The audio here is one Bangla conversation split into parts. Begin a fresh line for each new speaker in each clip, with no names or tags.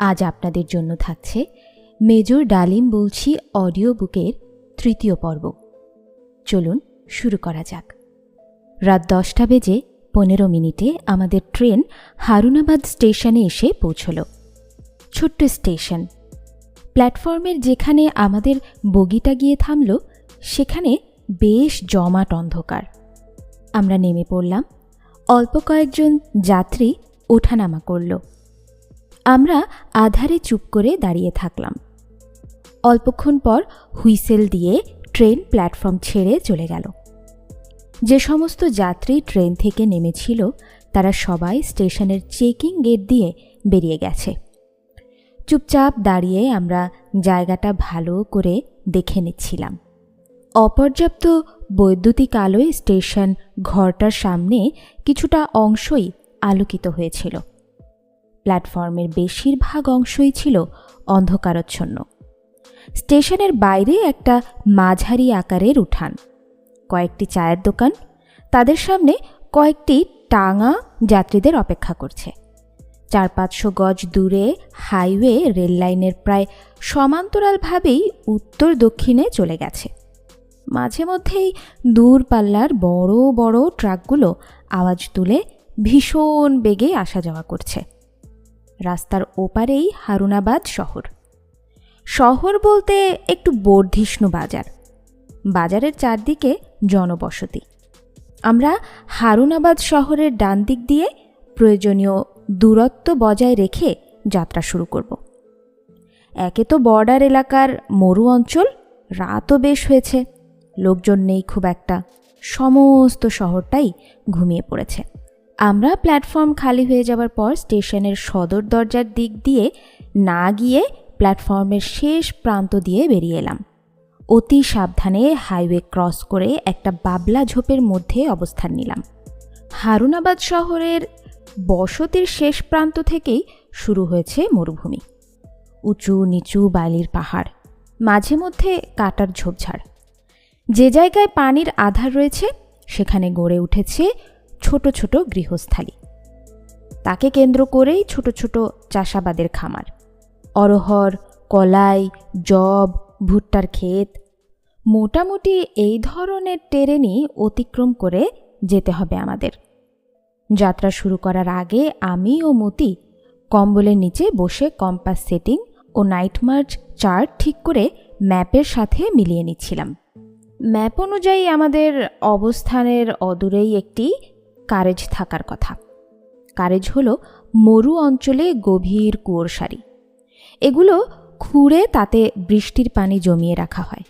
আজ আপনাদের জন্য থাকছে মেজর ডালিম বলছি অডিও বুকের ৩য় পর্ব। চলুন শুরু করা যাক। রাত ১০টা বেজে ১৫ মিনিটে আমাদের ট্রেন হারুনাবাদ স্টেশনে এসে পৌঁছল। ছোট্ট স্টেশন। প্ল্যাটফর্মের যেখানে আমাদের বগিটা গিয়ে থামল সেখানে বেশ জমাট অন্ধকার। আমরা নেমে পড়লাম। অল্প কয়েকজন যাত্রী ওঠানামা করল। আমরা আধারে চুপ করে দাঁড়িয়ে থাকলাম। অল্পক্ষণ পর হুইসেল দিয়ে ট্রেন প্ল্যাটফর্ম ছেড়ে চলে গেল। যে সমস্ত যাত্রী ট্রেন থেকে নেমেছিল তারা সবাই স্টেশনের চেকিং গেট দিয়ে বেরিয়ে গেছে। চুপচাপ দাঁড়িয়ে আমরা জায়গাটা ভালো করে দেখে নিচ্ছিলাম। অপর্যাপ্ত বৈদ্যুতিক আলোয় স্টেশন ঘরটার সামনে কিছুটা অংশই আলোকিত হয়েছিল। প্ল্যাটফর্মের বেশিরভাগ অংশই ছিল অন্ধকারাচ্ছন্ন। স্টেশনের বাইরে একটা মাঝারি আকারের উঠান, কয়েকটি চায়ের দোকান, তাদের সামনে কয়েকটি টাঙা যাত্রীদের অপেক্ষা করছে। ৪-৫০০ গজ দূরে হাইওয়ে রেললাইনের প্রায় সমান্তরালভাবেই উত্তর দক্ষিণে চলে গেছে। মাঝে মধ্যেই দূরপাল্লার বড় বড় ট্রাকগুলো আওয়াজ তুলে ভীষণ বেগে আসা যাওয়া করছে। রাস্তার ওপারেই হারুনাবাদ শহর। শহর বলতে একটু বর্ধিষ্ণু বাজার। বাজারের চারদিকে জনবসতি। আমরা হারুনাবাদ শহরের ডান দিক দিয়ে প্রয়োজনীয় দূরত্ব বজায় রেখে যাত্রা শুরু করব। একে তো বর্ডার এলাকার মরু অঞ্চল, রাতও বেশ হয়েছে, লোকজন নেই খুব একটা, সমস্ত শহরটাই ঘুমিয়ে পড়েছে। আমরা প্ল্যাটফর্ম খালি হয়ে যাবার পর স্টেশনের সদর দরজার দিক দিয়ে না গিয়ে প্ল্যাটফর্মের শেষ প্রান্ত দিয়ে বেরিয়ে এলাম। অতি সাবধানে হাইওয়ে ক্রস করে একটা বাবলা ঝোপের মধ্যে অবস্থান নিলাম। হারুনাবাদ শহরের বসতির শেষ প্রান্ত থেকেই শুরু হয়েছে মরুভূমি। উঁচু নিচু বালির পাহাড়, মাঝে মধ্যে কাটার ঝোপঝাড়। যে জায়গায় পানির আধার রয়েছে সেখানে গড়ে উঠেছে ছোট ছোট গৃহস্থালী। তাকে কেন্দ্র করেই ছোট ছোট চাষাবাদের খামার, অরহর, কলাই, যব, ভুট্টার ক্ষেত। মোটামুটি এই ধরনের টেরেনই অতিক্রম করে যেতে হবে আমাদের। যাত্রা শুরু করার আগে আমি ও মতি কম্বলের নিচে বসে কম্পাস সেটিং ও নাইট মার্চ চার্ট ঠিক করে ম্যাপের সাথে মিলিয়ে নিচ্ছিলাম। ম্যাপ অনুযায়ী আমাদের অবস্থানের অদূরেই একটি কারেজ থাকার কথা। কারেজ হলো মরু অঞ্চলে গভীর কুয়োর সারি। এগুলো খুঁড়ে তাতে বৃষ্টির পানি জমিয়ে রাখা হয়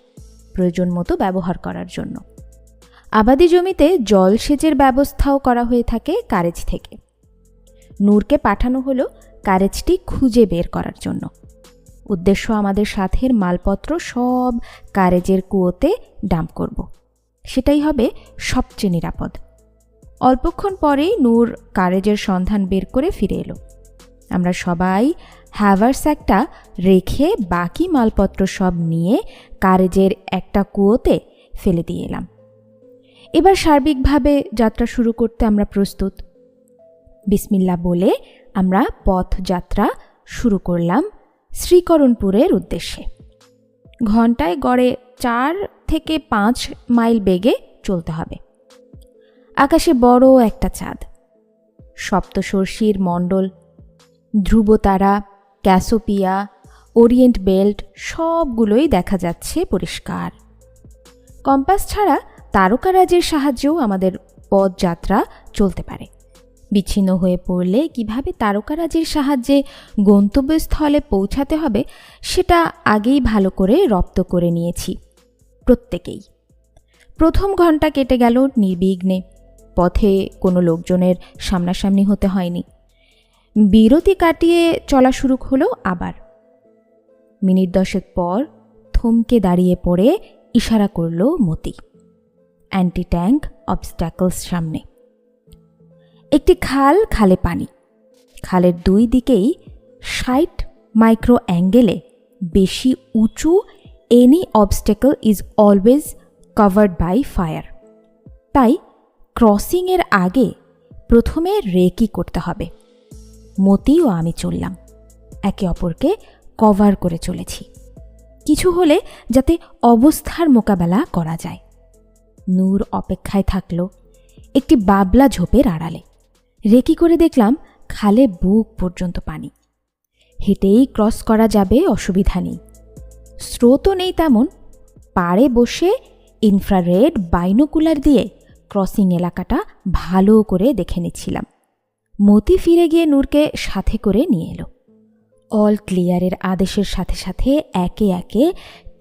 প্রয়োজন মতো ব্যবহার করার জন্য। আবাদি জমিতে জলসেচের ব্যবস্থাও করা হয়ে থাকে কারেজ থেকে। নূরকে পাঠানো হলো কারেজটি খুঁজে বের করার জন্য। উদ্দেশ্য আমাদের সাথের মালপত্র সব কারেজের কুয়োতে ডাম্প করব। সেটাই হবে সবচেয়ে নিরাপদ। অল্পক্ষণ পরেই নূর কারেজের সন্ধান বের করে ফিরে এলো। আমরা সবাই হ্যাভারস্যাকটা রেখে বাকি মালপত্র সব নিয়ে কারেজের একটা কুয়োতে ফেলে দিয়ে এলাম। এবার সার্বিকভাবে যাত্রা শুরু করতে আমরা প্রস্তুত। বিসমিল্লাহ বলে আমরা পথযাত্রা শুরু করলাম শ্রীকরণপুরের উদ্দেশ্যে। ঘন্টায় গড়ে ৪ থেকে ৫ মাইল বেগে চলতে হবে। আকাশে বড় একটা চাঁদ, সপ্তর্ষির মণ্ডল, ধ্রুবতারা, ক্যাসোপিয়া, ওরিয়েন্ট বেল্ট সবগুলোই দেখা যাচ্ছে পরিষ্কার। কম্পাস ছাড়া তারকারাজির সাহায্যেও আমাদের পথযাত্রা চলতে পারে। বিচ্ছিন্ন হয়ে পড়লে কিভাবে তারকারাজির সাহায্যে গন্তব্যস্থলে পৌঁছাতে হবে সেটা আগেই ভালো করে রপ্ত করে নিয়েছি প্রত্যেকেই। প্রথম ঘন্টা কেটে গেল নির্বিঘ্নে। পথে কোনো লোকজনের সামনাসামনি হতে হয়নি। বিরতি কাটিয়ে চলা শুরু হলো আবার। মিনিট 10 পর থমকে দাঁড়িয়ে পড়ে ইশারা করল মতি। অ্যান্টি ট্যাঙ্ক অবস্ট্যাকলস সামনে। একটি খাল, খালে পানি। খালের দুই দিকেই 60 মাইক্রো অ্যাঙ্গেলে বেশি উঁচু। Any obstacle is always covered by fire. তাই ক্রসিংয়ের আগে প্রথমে রেকি করতে হবে। মতি ও আমি চললাম। একে অপরকে কভার করে চলেছি, কিছু হলে যাতে অবস্থার মোকাবেলা করা যায়। নূর অপেক্ষায় থাকল একটি বাবলা ঝোপের আড়ালে। রেকি করে দেখলাম খালে বুক পর্যন্ত পানি। হেঁটেই ক্রস করা যাবে, অসুবিধা নেই। স্রোতও নেই তেমন। পাড়ে বসে ইনফ্রারেড বাইনোকুলার দিয়ে ক্রসিং এলাকাটা ভালো করে দেখে নিচ্ছিলাম। মতি ফিরে গিয়ে নূরকে সাথে করে নিয়ে এলো। অল ক্লিয়ারের আদেশের সাথে সাথে একে একে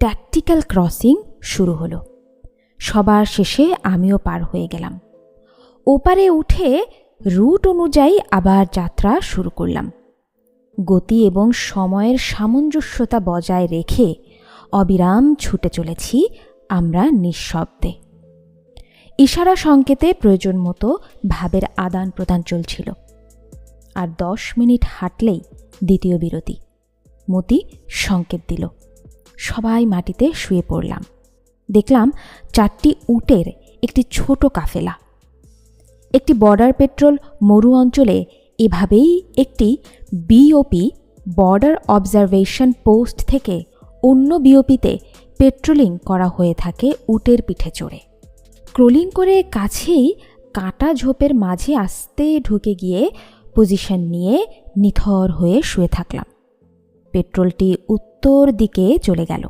ট্যাকটিক্যাল ক্রসিং শুরু হলো। সবার শেষে আমিও পার হয়ে গেলাম। ওপারে উঠে রুট অনুযায়ী আবার যাত্রা শুরু করলাম। গতি এবং সময়ের সামঞ্জস্যতা বজায় রেখে অবিরাম ছুটে চলেছি আমরা নিঃশব্দে। ইশারা সংকেতে প্রয়োজন মতো ভাবের আদান প্রদান চলছিল। আর 10 মিনিট হাঁটলেই দ্বিতীয় বিরতি। মতি সংকেত দিল। সবাই মাটিতে শুয়ে পড়লাম। দেখলাম 4টি উটের একটি ছোট কাফেলা। একটি বর্ডার পেট্রোল মরু অঞ্চলে এভাবেই একটি বিওপি, বর্ডার অবজারভেশন পোস্ট থেকে অন্য বিওপিতে পেট্রোলিং করা হয়ে থাকে উটের পিঠে চড়ে। ক্রোলিং করে কাছেই কাটা ঝোপের মাঝে আস্তে ঢুকে গিয়ে পজিশন নিয়ে নিথর হয়ে শুয়ে থাকলাম। পেট্রোলটি উত্তর দিকে চলে গেল।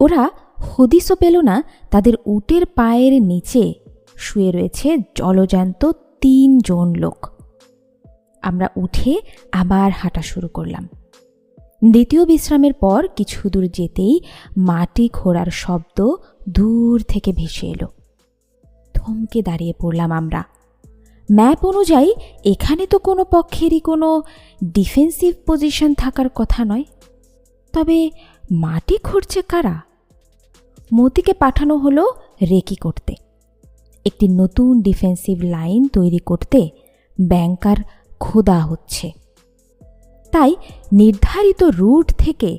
ওরা হদিসও পেল না তাদের উটের পায়ের নিচে শুয়ে রয়েছে জলজ্যান্ত 3 জন লোক। আমরা উঠে আবার হাঁটা শুরু করলাম। দ্বিতীয় বিশ্রামের পর কিছু দূর যেতেই মাটি খোঁড়ার শব্দ দূর থেকে ভেসে এলো। থমকে দাঁড়িয়ে পড়লাম আমরা। ম্যাপ অনুযায়ী এখানে তো কোনো পক্ষেরই কোনো ডিফেন্সিভ পজিশন থাকার কথা নয়। তবে মাটি খুঁড়ছে কারা? মতিকে পাঠানো হলো রেকি করতে। একটি নতুন ডিফেন্সিভ লাইন তৈরি করতে ব্যাংকার খোদা হচ্ছে। তাই নির্ধারিত রুট থেকে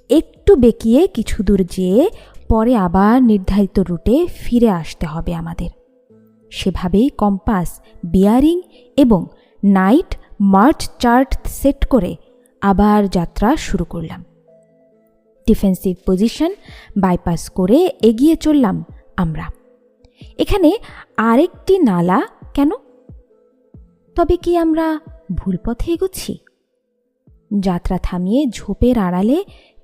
একটু বেঁকিয়ে কিছু দূর যেয়ে পরে আবার নির্ধারিত রুটে ফিরে আসতে হবে আমাদের। সেভাবেই কম্পাস, বিয়ারিং এবং নাইট মার্চ চার্ট সেট করে আবার যাত্রা শুরু করলাম। ডিফেন্সিভ পজিশন বাইপাস করে এগিয়ে চললাম আমরা। এখানে আরেকটি নালা কেন? তবে কি আমরা ভুল পথে এগোচ্ছি? যাত্রা থামিয়ে ঝোপের আড়ালে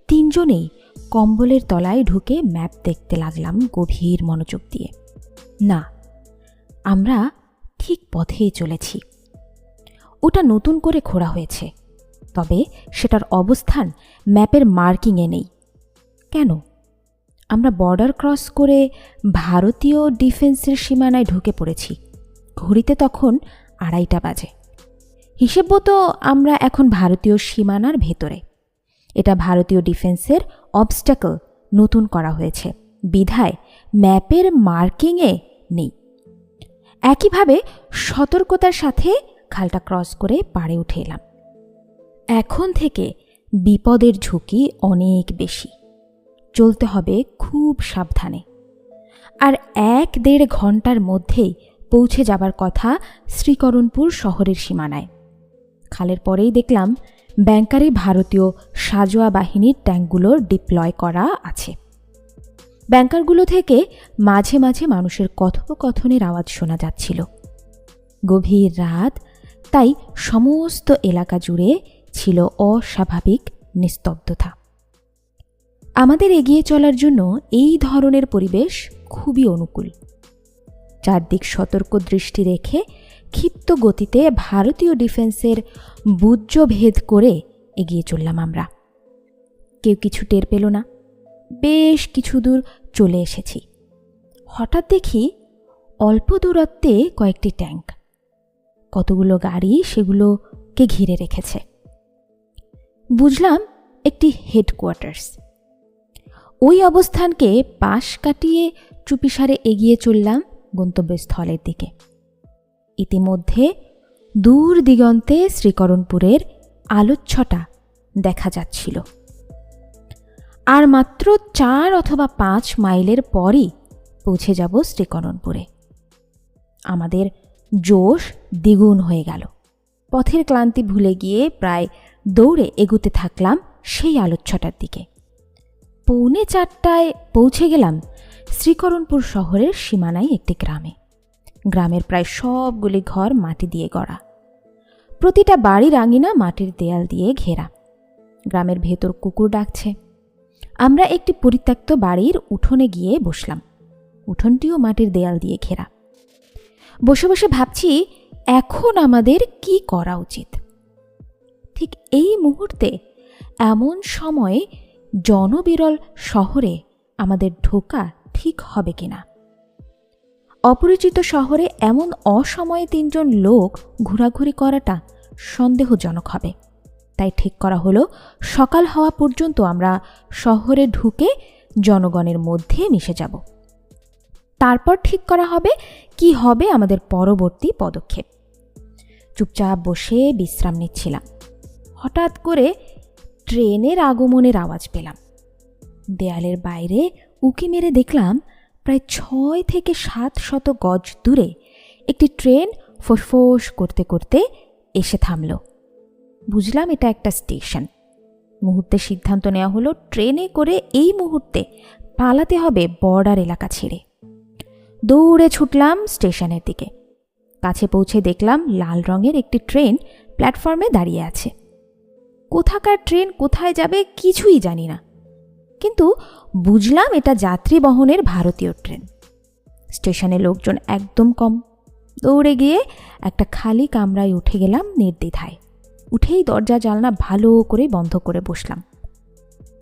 3 জনেই কম্বলের তলায় ঢুকে ম্যাপ দেখতে লাগলাম গভীর মনোযোগ দিয়ে। না, আমরা ঠিক পথেই চলেছি। ওটা নতুন করে খোঁড়া হয়েছে, তবে সেটার অবস্থান ম্যাপের মার্কিংয়ে নেই। কেন? আমরা বর্ডার ক্রস করে ভারতীয় ডিফেন্সের সীমানায় ঢুকে পড়েছি। ঘড়িতে তখন 2:30 বাজে। হিসেব মতো আমরা এখন ভারতীয় সীমানার ভেতরে। এটা ভারতীয় ডিফেন্সের অবস্ট্যাকল নতুন করা হয়েছে, বিধায় ম্যাপের মার্কিংয়ে নেই। একইভাবে সতর্কতার সাথে খালটা ক্রস করে পাড়ে উঠে এলাম। এখন থেকে বিপদের ঝুঁকি অনেক বেশি। চলতে হবে খুব সাবধানে। আর 1-1.5 ঘন্টার মধ্যেই পৌঁছে যাবার কথা শ্রীকরণপুর শহরের সীমানায়। খালের পরেই দেখলাম ব্যাংকারে ভারতীয় সাজোয়া বাহিনীর ট্যাঙ্কগুলোর ডিপ্লয় করা আছে। ব্যাংকারগুলো থেকে মাঝে মাঝে মানুষের কথোপকথনের আওয়াজ শোনা যাচ্ছিল। গভীর রাত, তাই সমস্ত এলাকা জুড়ে ছিল অস্বাভাবিক নিস্তব্ধতা। আমাদের এগিয়ে চলার জন্য এই ধরনের পরিবেশ খুবই অনুকূল। চারদিক সতর্ক দৃষ্টি রেখে ক্ষিপ্ত গতিতে ভারতীয় ডিফেন্সের বুজ্জ ভেদ করে এগিয়ে চললাম আমরা। কেউ কিছু টের পেল না। বেশ কিছু দূর চলে এসেছি। হঠাৎ দেখি অল্প দূরত্বে কয়েকটি ট্যাঙ্ক, কতগুলো গাড়ি সেগুলোকে ঘিরে রেখেছে। বুঝলাম একটি হেডকোয়ার্টার্স। ওই অবস্থানকে পাশ কাটিয়ে চুপিসারে এগিয়ে চললাম গন্তব্যস্থলের দিকে। ইতিমধ্যে দূর দিগন্তে শ্রীকরণপুরের আলোচ্ছটা দেখা যাচ্ছিল। আর মাত্র 4 অথবা 5 মাইলের পরই পৌঁছে যাব শ্রীকরণপুরে। আমাদের জোশ দ্বিগুণ হয়ে গেল। পথের ক্লান্তি ভুলে গিয়ে প্রায় দৌড়ে এগুতে থাকলাম সেই আলোচ্ছটার দিকে। 3:45 পৌঁছে গেলাম শ্রীকরণপুর শহরের সীমানায় একটি গ্রামে। গ্রামের প্রায় সবগুলি ঘর মাটি দিয়ে গড়া, প্রতিটা বাড়ির আঙিনা মাটির দেয়াল দিয়ে ঘেরা। গ্রামের ভেতর কুকুর ডাকছে। আমরা একটি পরিত্যক্ত বাড়ির উঠোনে গিয়ে বসলাম। উঠোনটিও মাটির দেয়াল দিয়ে ঘেরা। বসে বসে ভাবছি এখন আমাদের কি করা উচিত। ঠিক এই মুহূর্তে এমন সময়ে জনবিরল শহরে আমাদের ঢোকা ঠিক হবে কিনা। অপরিচিত শহরে এমন অসময়ে 3 জন লোক ঘোরাঘুরি করাটা সন্দেহজনক হবে। তাই ঠিক করা হলো সকাল হওয়া পর্যন্ত আমরা শহরে ঢুকে জনগণের মধ্যে মিশে যাব। তারপর ঠিক করা হবে কি হবে আমাদের পরবর্তী পদক্ষেপ। চুপচাপ বসে বিশ্রাম নিচ্ছিলাম। হঠাৎ করে ট্রেনের আগমনের আওয়াজ পেলাম। দেয়ালের বাইরে উঁকি মেরে দেখলাম প্রায় 6 থেকে 700 গজ দূরে একটি ট্রেন ফোঁস করতে করতে এসে থামল। বুঝলাম এটা একটা স্টেশন। মুহূর্তে সিদ্ধান্ত নেওয়া হলো ট্রেনে করে এই মুহূর্তে পালাতে হবে বর্ডার এলাকা ছেড়ে। দৌড়ে ছুটলাম স্টেশনের দিকে। কাছে পৌঁছে দেখলাম লাল রঙের একটি ট্রেন প্ল্যাটফর্মে দাঁড়িয়ে আছে। কোথাকার ট্রেন কোথায় যাবে কিছুই জানি না, কিন্তু বুঝলাম এটা যাত্রী বহনের ভারতীয় ট্রেন। স্টেশনে লোকজন একদম কম। দৌড়ে গিয়ে একটা খালি কামরায় উঠে গেলাম নির্দ্বিধায়। উঠেই দরজা জানলা ভালো করে বন্ধ করে বসলাম।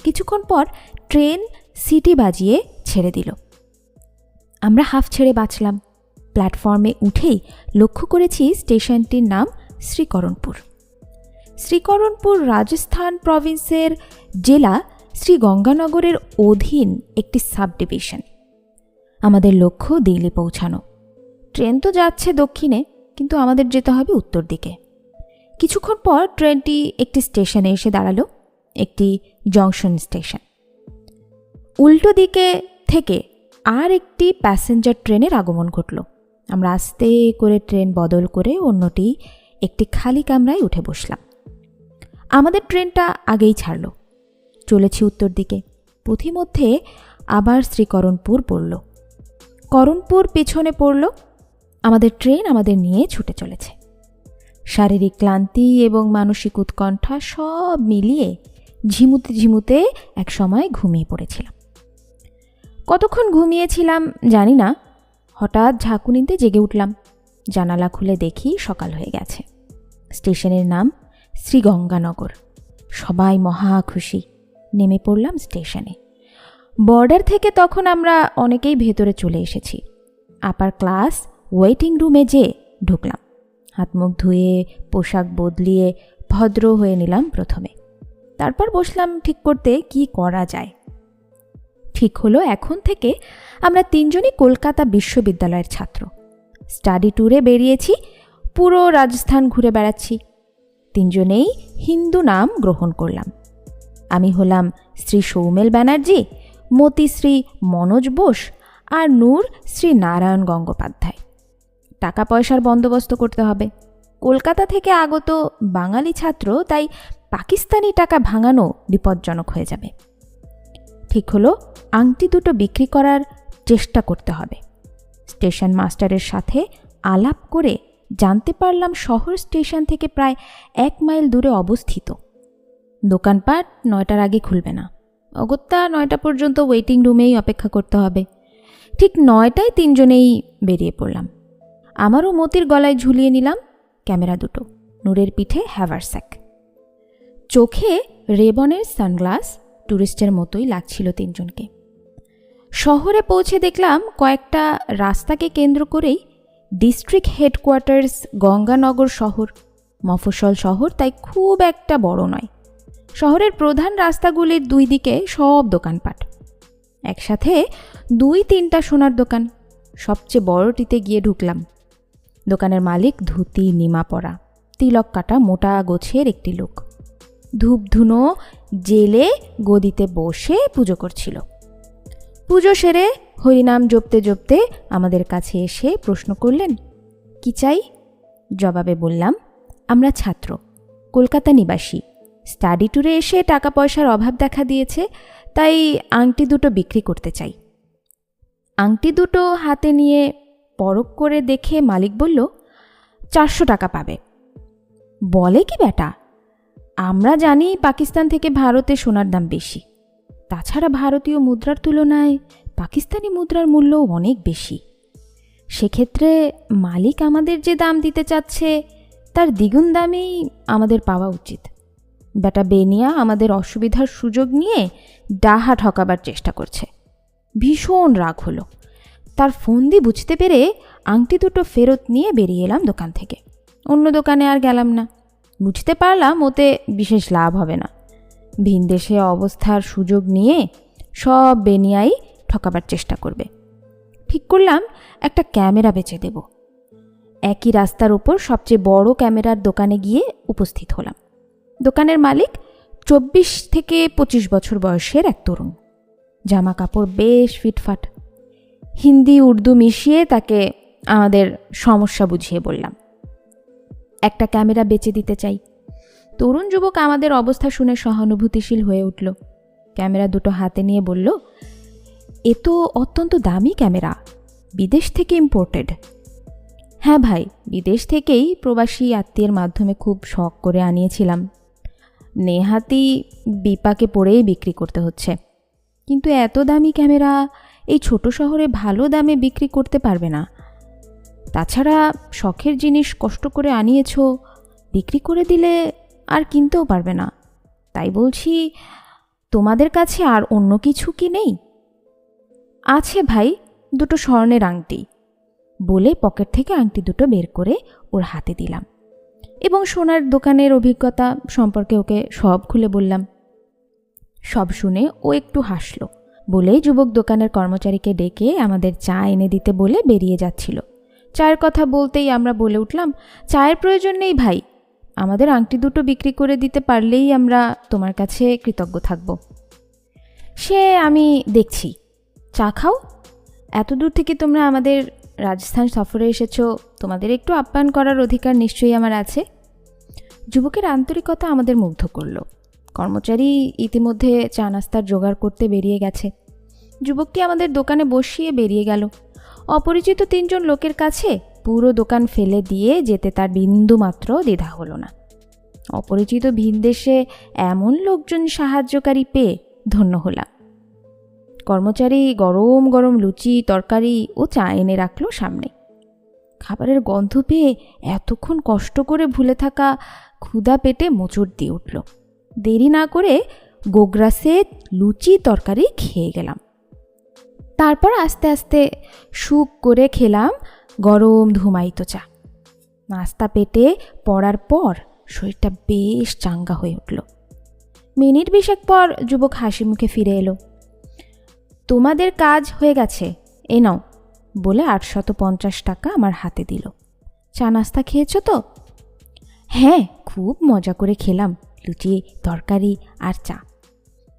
কিছুক্ষণ পর ট্রেন সিটি বাজিয়ে ছেড়ে দিল। আমরা হাফ ছেড়ে বাঁচলাম। প্ল্যাটফর্মে উঠেই লক্ষ্য করেছি স্টেশনটির নাম শ্রীকরণপুর। শ্রীকরণপুর রাজস্থান প্রভিন্সের জেলা শ্রীগঙ্গানগরের অধীন একটি সাব ডিভিশন। আমাদের লক্ষ্য দিল্লি পৌঁছানো। ট্রেন তো যাচ্ছে দক্ষিণে, কিন্তু আমাদের যেতে হবে উত্তর দিকে। কিছুক্ষণ পর ট্রেনটি একটি স্টেশনে এসে দাঁড়ালো, একটি জংশন স্টেশন। উল্টো দিকে থেকে আর একটি প্যাসেঞ্জার ট্রেনের আগমন ঘটল। আমরা আস্তে করে ট্রেন বদল করে অন্যটি একটি খালি কামরায় উঠে বসলাম। আমাদের ট্রেনটা আগেই ছাড়ল। চলেছি উত্তর দিকে। পথিমধ্যে আবার শ্রীকরণপুর পড়ল। করণপুর পেছনে পড়ল। আমাদের ট্রেন আমাদের নিয়ে ছুটে চলেছে। শারীরিক ক্লান্তি এবং মানসিক উৎকণ্ঠা সব মিলিয়ে ঝিমুতে ঝিমুতে এক সময় ঘুমিয়ে পড়েছিলাম। কতক্ষণ ঘুমিয়েছিলাম জানি না। হঠাৎ ঝাঁকুনিতে জেগে উঠলাম। জানালা খুলে দেখি সকাল হয়ে গেছে। স্টেশনের নাম শ্রীগঙ্গানগর। সবাই মহা খুশি। নেমে পড়লাম স্টেশনে। বর্ডার থেকে তখন আমরা অনেকেই ভেতরে চলে এসেছি। আপার ক্লাস ওয়েটিং রুমে যেয়ে ঢুকলাম। হাত মুখ ধুয়ে পোশাক বদলিয়ে ভদ্র হয়ে নিলাম প্রথমে। তারপর বসলাম ঠিক করতে কি করা যায়। ঠিক হলো এখন থেকে আমরা 3 জনই কলকাতা বিশ্ববিদ্যালয়ের ছাত্র। স্টাডি ট্যুরে বেরিয়েছি। পুরো রাজস্থান ঘুরে বেড়াচ্ছি। 3 জনেই হিন্দু নাম গ্রহণ করলাম। আমি হলাম শ্রী সৌমেল ব্যানার্জি, মতি শ্রী মনোজ বোস আর নূর শ্রী নারায়ণ গঙ্গোপাধ্যায়। টাকা পয়সার বন্দোবস্ত করতে হবে। কলকাতা থেকে আগত বাঙালি ছাত্র, তাই পাকিস্তানি টাকা ভাঙানো বিপজ্জনক হয়ে যাবে। ঠিক হলো আংটি দুটো বিক্রি করার চেষ্টা করতে হবে। স্টেশন মাস্টারের সাথে আলাপ করে জানতে পারলাম শহর স্টেশন থেকে প্রায় 1 মাইল দূরে অবস্থিত। দোকানপাট 9টার আগে খুলবে না। অগত্যা 9টা পর্যন্ত ওয়েটিং রুমেই অপেক্ষা করতে হবে। ঠিক 9টায় 3 জনেই বেরিয়ে পড়লাম। আমারও মতির গলায় ঝুলিয়ে নিলাম ক্যামেরা দুটো। নূরের পিঠে হ্যাভারস্যাক। চোখে রেবনের সানগ্লাস। ট্যুরিস্টের মতোই লাগছিল 3 জনকে। শহরে পৌঁছে দেখলাম কয়েকটা রাস্তাকে কেন্দ্র করেই ডিস্ট্রিক্ট হেডকোয়ার্টার্স গঙ্গানগর শহর। মফস্বল শহর, তাই খুব একটা বড় নয়। শহরের প্রধান রাস্তাগুলির 2 দিকে সব দোকানপাট। একসাথে 2-3টা সোনার দোকান। সবচেয়ে বড়টিতে গিয়ে ঢুকলাম। দোকানের মালিক ধুতি নিমা পরা, তিলক কাটা মোটা গোছের একটি লোক। ধূপ ধুনো জেলে গদিতে বসে পুজো করছিল। পুজো সেরে হরিনাম জপতে জপতে আমাদের কাছে এসে প্রশ্ন করলেন, কি চাই? জবাবে বললাম, আমরা ছাত্র, কলকাতা নিবাসী, স্টাডি ট্যুরে এসে টাকা পয়সার অভাব দেখা দিয়েছে, তাই আংটি দুটো বিক্রি করতে চাই। আংটি দুটো হাতে নিয়ে পরখ করে দেখে মালিক বলল, 400 টাকা পাবে। বলে কি বেটা, আমরা জানি পাকিস্তান থেকে ভারতে সোনার দাম বেশি, তাছাড়া ভারতীয় মুদ্রার তুলনায় পাকিস্তানি মুদ্রার মূল্য অনেক বেশি। সেক্ষেত্রে মালিক আমাদের যে দাম দিতে চাচ্ছে তার দ্বিগুণ দামেই আমাদের পাওয়া উচিত। বেটা বেনিয়া আমাদের অসুবিধার সুযোগ নিয়ে ডাহা ঠকাবার চেষ্টা করছে। ভীষণ রাগ হলো। তার ফন্দি বুঝতে পেরে আংটি দুটো ফেরত নিয়ে বেরিয়ে এলাম দোকান থেকে। অন্য দোকানে আর গেলাম না। বুঝতে পারলাম ওতে বিশেষ লাভ হবে না। ভিনদেশে অবস্থার সুযোগ নিয়ে সব বেনিয়াই ঠকাবার চেষ্টা করবে। ঠিক করলাম একটা ক্যামেরা বেচে দেব। একই রাস্তার উপর সবচেয়ে বড় ক্যামেরার দোকানে গিয়ে উপস্থিত হলাম। দোকানের মালিক 24 থেকে 25 বছর বয়সের এক তরুণ। জামা কাপড় বেশ ফিটফাট। হিন্দি উর্দু মিশিয়ে তাকে আমাদের সমস্যা বুঝিয়ে বললাম, একটা ক্যামেরা বেচে দিতে চাই। তরুণ যুবক আমাদের অবস্থা শুনে সহানুভূতিশীল হয়ে উঠল। ক্যামেরা দুটো হাতে নিয়ে বলল, এ তো অত্যন্ত দামি ক্যামেরা, বিদেশ থেকে ইম্পোর্টেড। হ্যাঁ ভাই, বিদেশ থেকেই প্রবাসী আত্মীয়ের মাধ্যমে খুব শখ করে আনিয়েছিলাম। নেহাতি বিপাকে পড়েই বিক্রি করতে হচ্ছে, কিন্তু এত দামি ক্যামেরা এই ছোট শহরে ভালো দামে বিক্রি করতে পারবে না। তাছাড়া শখের জিনিস কষ্ট করে আনিয়েছ, বিক্রি করে দিলে আর কিনতেও পারবে না। তাই বলছি, তোমাদের কাছে আর অন্য কিছু কি নেই? আছে ভাই, দুটো স্বর্ণের আংটি, বলে পকেট থেকে আংটি দুটো বের করে ওর হাতে দিলাম এবং সোনার দোকানের অভিজ্ঞতা সম্পর্কে ওকে সব খুলে বললাম। সব শুনে ও একটু হাসলো। বলেই যুবক দোকানের কর্মচারীকে ডেকে আমাদের চা এনে দিতে বলে বেরিয়ে যাচ্ছিল। চায়ের কথা বলতেই আমরা বলে উঠলাম, চায়ের প্রয়োজন নেই ভাই, আমাদের আংটি দুটো বিক্রি করে দিতে পারলেই আমরা তোমার কাছে কৃতজ্ঞ থাকব। সে আমি দেখছি, চা খাও। এত দূর থেকে তোমরা আমাদের রাজস্থান সফরে এসেছো, তোমাদের একটু আপ্যায়ন করার অধিকার নিশ্চয়ই আমার আছে। যুবকের আন্তরিকতা আমাদের মুগ্ধ করল। কর্মচারী ইতিমধ্যে চা নাস্তার জোগাড় করতে বেরিয়ে গেছে। যুবকটি আমাদের দোকানে বসিয়ে বেরিয়ে গেল। অপরিচিত 3 জন লোকের কাছে পুরো দোকান ফেলে দিয়ে যেতে তার বিন্দুমাত্র দ্বিধা হলো না। অপরিচিত ভিনদেশে এমন লোকজন সাহায্যকারী পেয়ে ধন্য হলাম। কর্মচারী গরম গরম লুচি, তরকারি ও চা এনে রাখলো সামনে। খাবারের গন্ধ পেয়ে এতক্ষণ কষ্ট করে ভুলে থাকা ক্ষুধা পেটে মোচড় দিয়ে উঠল। দেরি না করে গোগ্রাসে লুচি তরকারি খেয়ে গেলাম। তারপর আস্তে আস্তে সুখ করে খেলাম গরম ধুমায়িত চা। নাস্তা পেটে পড়ার পর শরীরটা বেশ চাঙ্গা হয়ে উঠল। মিনিট 20 পর যুবক হাসি মুখে ফিরে এলো। তোমাদের কাজ হয়ে গেছে, এ নাও, বলে 850 টাকা আমার হাতে দিল। চা নাস্তা খেয়েছো তো? হ্যাঁ, খুব মজা করে খেলাম, লুচি তরকারি আর চা।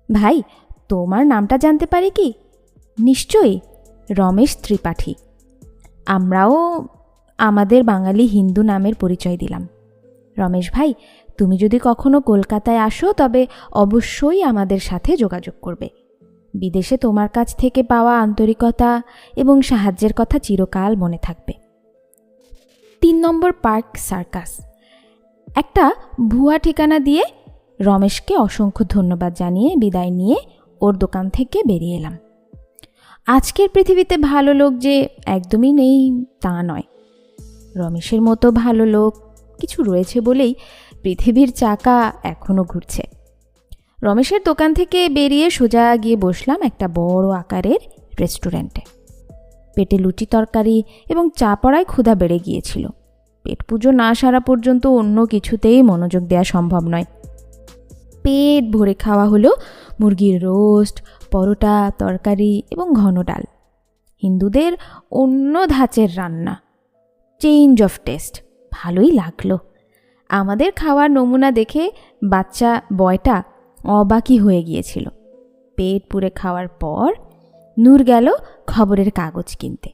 ভাই, তোমার নামটা জানতে পারি কি? নিশ্চয়ই, রমেশ ত্রিপাঠী। আমরাও আমাদের বাঙালি হিন্দু নামের পরিচয় দিলাম। রমেশ ভাই, তুমি যদি কখনো কলকাতায় আসো তবে অবশ্যই আমাদের সাথে যোগাযোগ করবে। বিদেশে তোমার কাছ থেকে পাওয়া আন্তরিকতা এবং সাহায্যের কথা চিরকাল মনে থাকবে। 3 নম্বর পার্ক সার্কাস। একটা ভুয়া ঠিকানা দিয়ে রমেশকে অসংখ্য ধন্যবাদ জানিয়ে বিদায় নিয়ে ওর দোকান থেকে বেরিয়ে এলাম। আজকের পৃথিবীতে ভালো লোক যে একদমই নেই তা নয়। রমেশের মতো ভালো লোক কিছু রয়েছে বলেই পৃথিবীর চাকা এখনও ঘুরছে। রমেশের দোকান থেকে বেরিয়ে সোজা গিয়ে বসলাম একটা বড় আকারের রেস্টুরেন্টে। পেটে লুচি তরকারি এবং চা পড়ায় ক্ষুধা বেড়ে গিয়েছিল। পেট পুজো না সারা পর্যন্ত অন্য কিছুতেই মনোযোগ দেওয়া সম্ভব নয়। পেট ভরে খাওয়া হলো মুরগির রোস্ট, পরোটা, তরকারি এবং ঘন ডাল। হিন্দুদের অন্য ধাঁচের রান্না, চেঞ্জ অফ টেস্ট, ভালোই লাগলো। আমাদের খাওয়ার নমুনা দেখে বাচ্চা বয়টা অবাকই হয়ে গিয়েছিল। পেট পুরে খাওয়ার পর নূর গেল খবরের কাগজ কিনতে।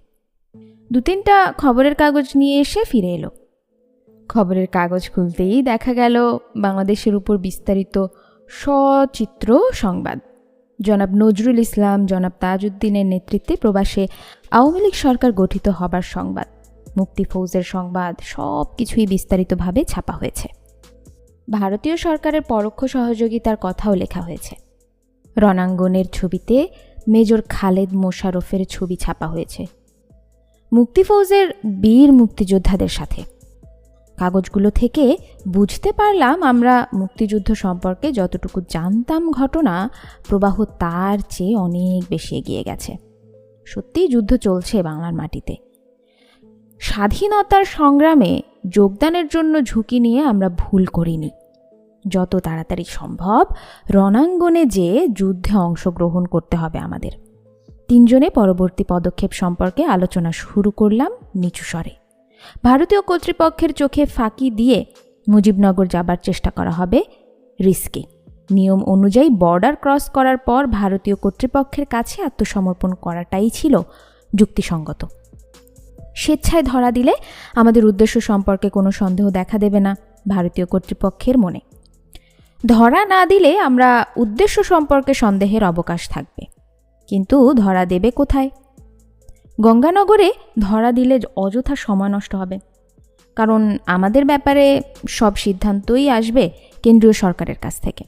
2-3টা খবরের কাগজ নিয়ে এসে ফিরে এলো। খবরের কাগজ খুলতেই দেখা গেল বাংলাদেশের উপর বিস্তারিত সচিত্র সংবাদ। জনাব নজরুল ইসলাম, জনাব তাজউদ্দিনের নেতৃত্বে প্রবাসে আওয়ামী লীগ সরকার গঠিত হবার সংবাদ, মুক্তি ফৌজের সংবাদ, সব কিছুই বিস্তারিতভাবে ছাপা হয়েছে। ভারতীয় সরকারের পরোক্ষ সহযোগিতার কথাও লেখা হয়েছে। রণাঙ্গনের ছবিতে মেজর খালেদ মোশাররফের ছবি ছাপা হয়েছে মুক্তি ফৌজের বীর মুক্তিযোদ্ধাদের সাথে। কাগজগুলো থেকে বুঝতে পারলাম আমরা মুক্তিযুদ্ধ সম্পর্কে যতটুকু জানতাম ঘটনা প্রবাহ তার চেয়ে অনেক বেশি এগিয়ে গেছে। সত্যিই যুদ্ধ চলছে বাংলার মাটিতে। স্বাধীনতার সংগ্রামে যোগদানের জন্য ঝুঁকি নিয়ে আমরা ভুল করিনি। যত তাড়াতাড়ি সম্ভব রণাঙ্গনে যেয়ে যুদ্ধে অংশগ্রহণ করতে হবে আমাদের। তিনজনে পরবর্তী পদক্ষেপ সম্পর্কে আলোচনা শুরু করলাম নিচু স্বরে। ভারতীয় কর্তৃপক্ষের চোখে ফাঁকি দিয়ে মুজিবনগর যাবার চেষ্টা করা হবে রিস্কে। নিয়ম অনুযায়ী বর্ডার ক্রস করার পর ভারতীয় কর্তৃপক্ষের কাছে আত্মসমর্পণ করাটাই ছিল যুক্তিসঙ্গত। স্বেচ্ছায় ধরা দিলে আমাদের উদ্দেশ্য সম্পর্কে কোনো সন্দেহ দেখা দেবে না ভারতীয় কর্তৃপক্ষের মনে। ধরা না দিলে আমরা উদ্দেশ্য সম্পর্কে সন্দেহের অবকাশ থাকবে। কিন্তু ধরা দেবে কোথায়? গঙ্গানগরে ধরা দিলে অযথা সময় নষ্ট হবে, কারণ আমাদের ব্যাপারে সব সিদ্ধান্তই আসবে কেন্দ্রীয় সরকারের কাছ থেকে।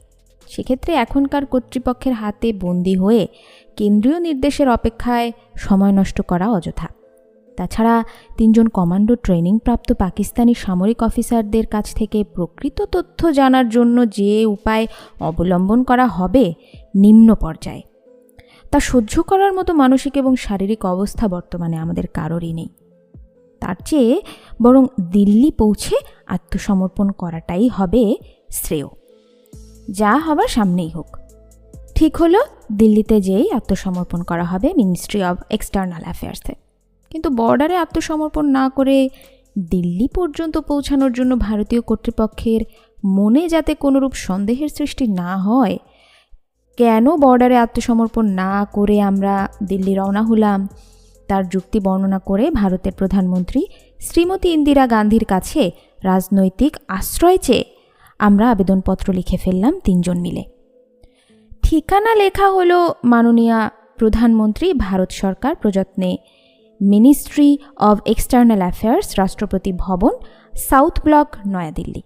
সেক্ষেত্রে এখনকার কর্তৃপক্ষের হাতে বন্দী হয়ে কেন্দ্রীয় নির্দেশের অপেক্ষায় সময় নষ্ট করা অযথা। তাছাড়া তিনজন কমান্ডো ট্রেনিংপ্রাপ্ত পাকিস্তানি সামরিক অফিসারদের কাছ থেকে প্রকৃত তথ্য জানার জন্য যে উপায় অবলম্বন করা হবে নিম্ন পর্যায়ে, তা সহ্য করার মতো মানসিক এবং শারীরিক অবস্থা বর্তমানে আমাদের কারোরই নেই। তার চেয়ে বরং দিল্লি পৌঁছে আত্মসমর্পণ করাটাই হবে শ্রেয়। যা হবার সামনেই হোক। ঠিক হলো, দিল্লিতে যেয়েই আত্মসমর্পণ করা হবে মিনিস্ট্রি অব এক্সটার্নাল অ্যাফেয়ার্সে। কিন্তু বর্ডারে আত্মসমর্পণ না করে দিল্লি পর্যন্ত পৌঁছানোর জন্য ভারতীয় কর্তৃপক্ষের মনে যাতে কোনোরূপ সন্দেহের সৃষ্টি না হয়, কেন বর্ডারে আত্মসমর্পণ না করে আমরা দিল্লি রওনা হলাম তার যুক্তি বর্ণনা করে ভারতের প্রধানমন্ত্রী শ্রীমতী ইন্দিরা গান্ধীর কাছে রাজনৈতিক আশ্রয় চেয়ে আমরা আবেদনপত্র লিখে ফেললাম তিনজন মিলে। ঠিকানা লেখা হলো মাননীয়া প্রধানমন্ত্রী, ভারত সরকার, প্রযত্নে মিনিস্ট্রি অব এক্সটার্নাল অ্যাফেয়ার্স, রাষ্ট্রপতি ভবন, সাউথ ব্লক, নয়াদিল্লি।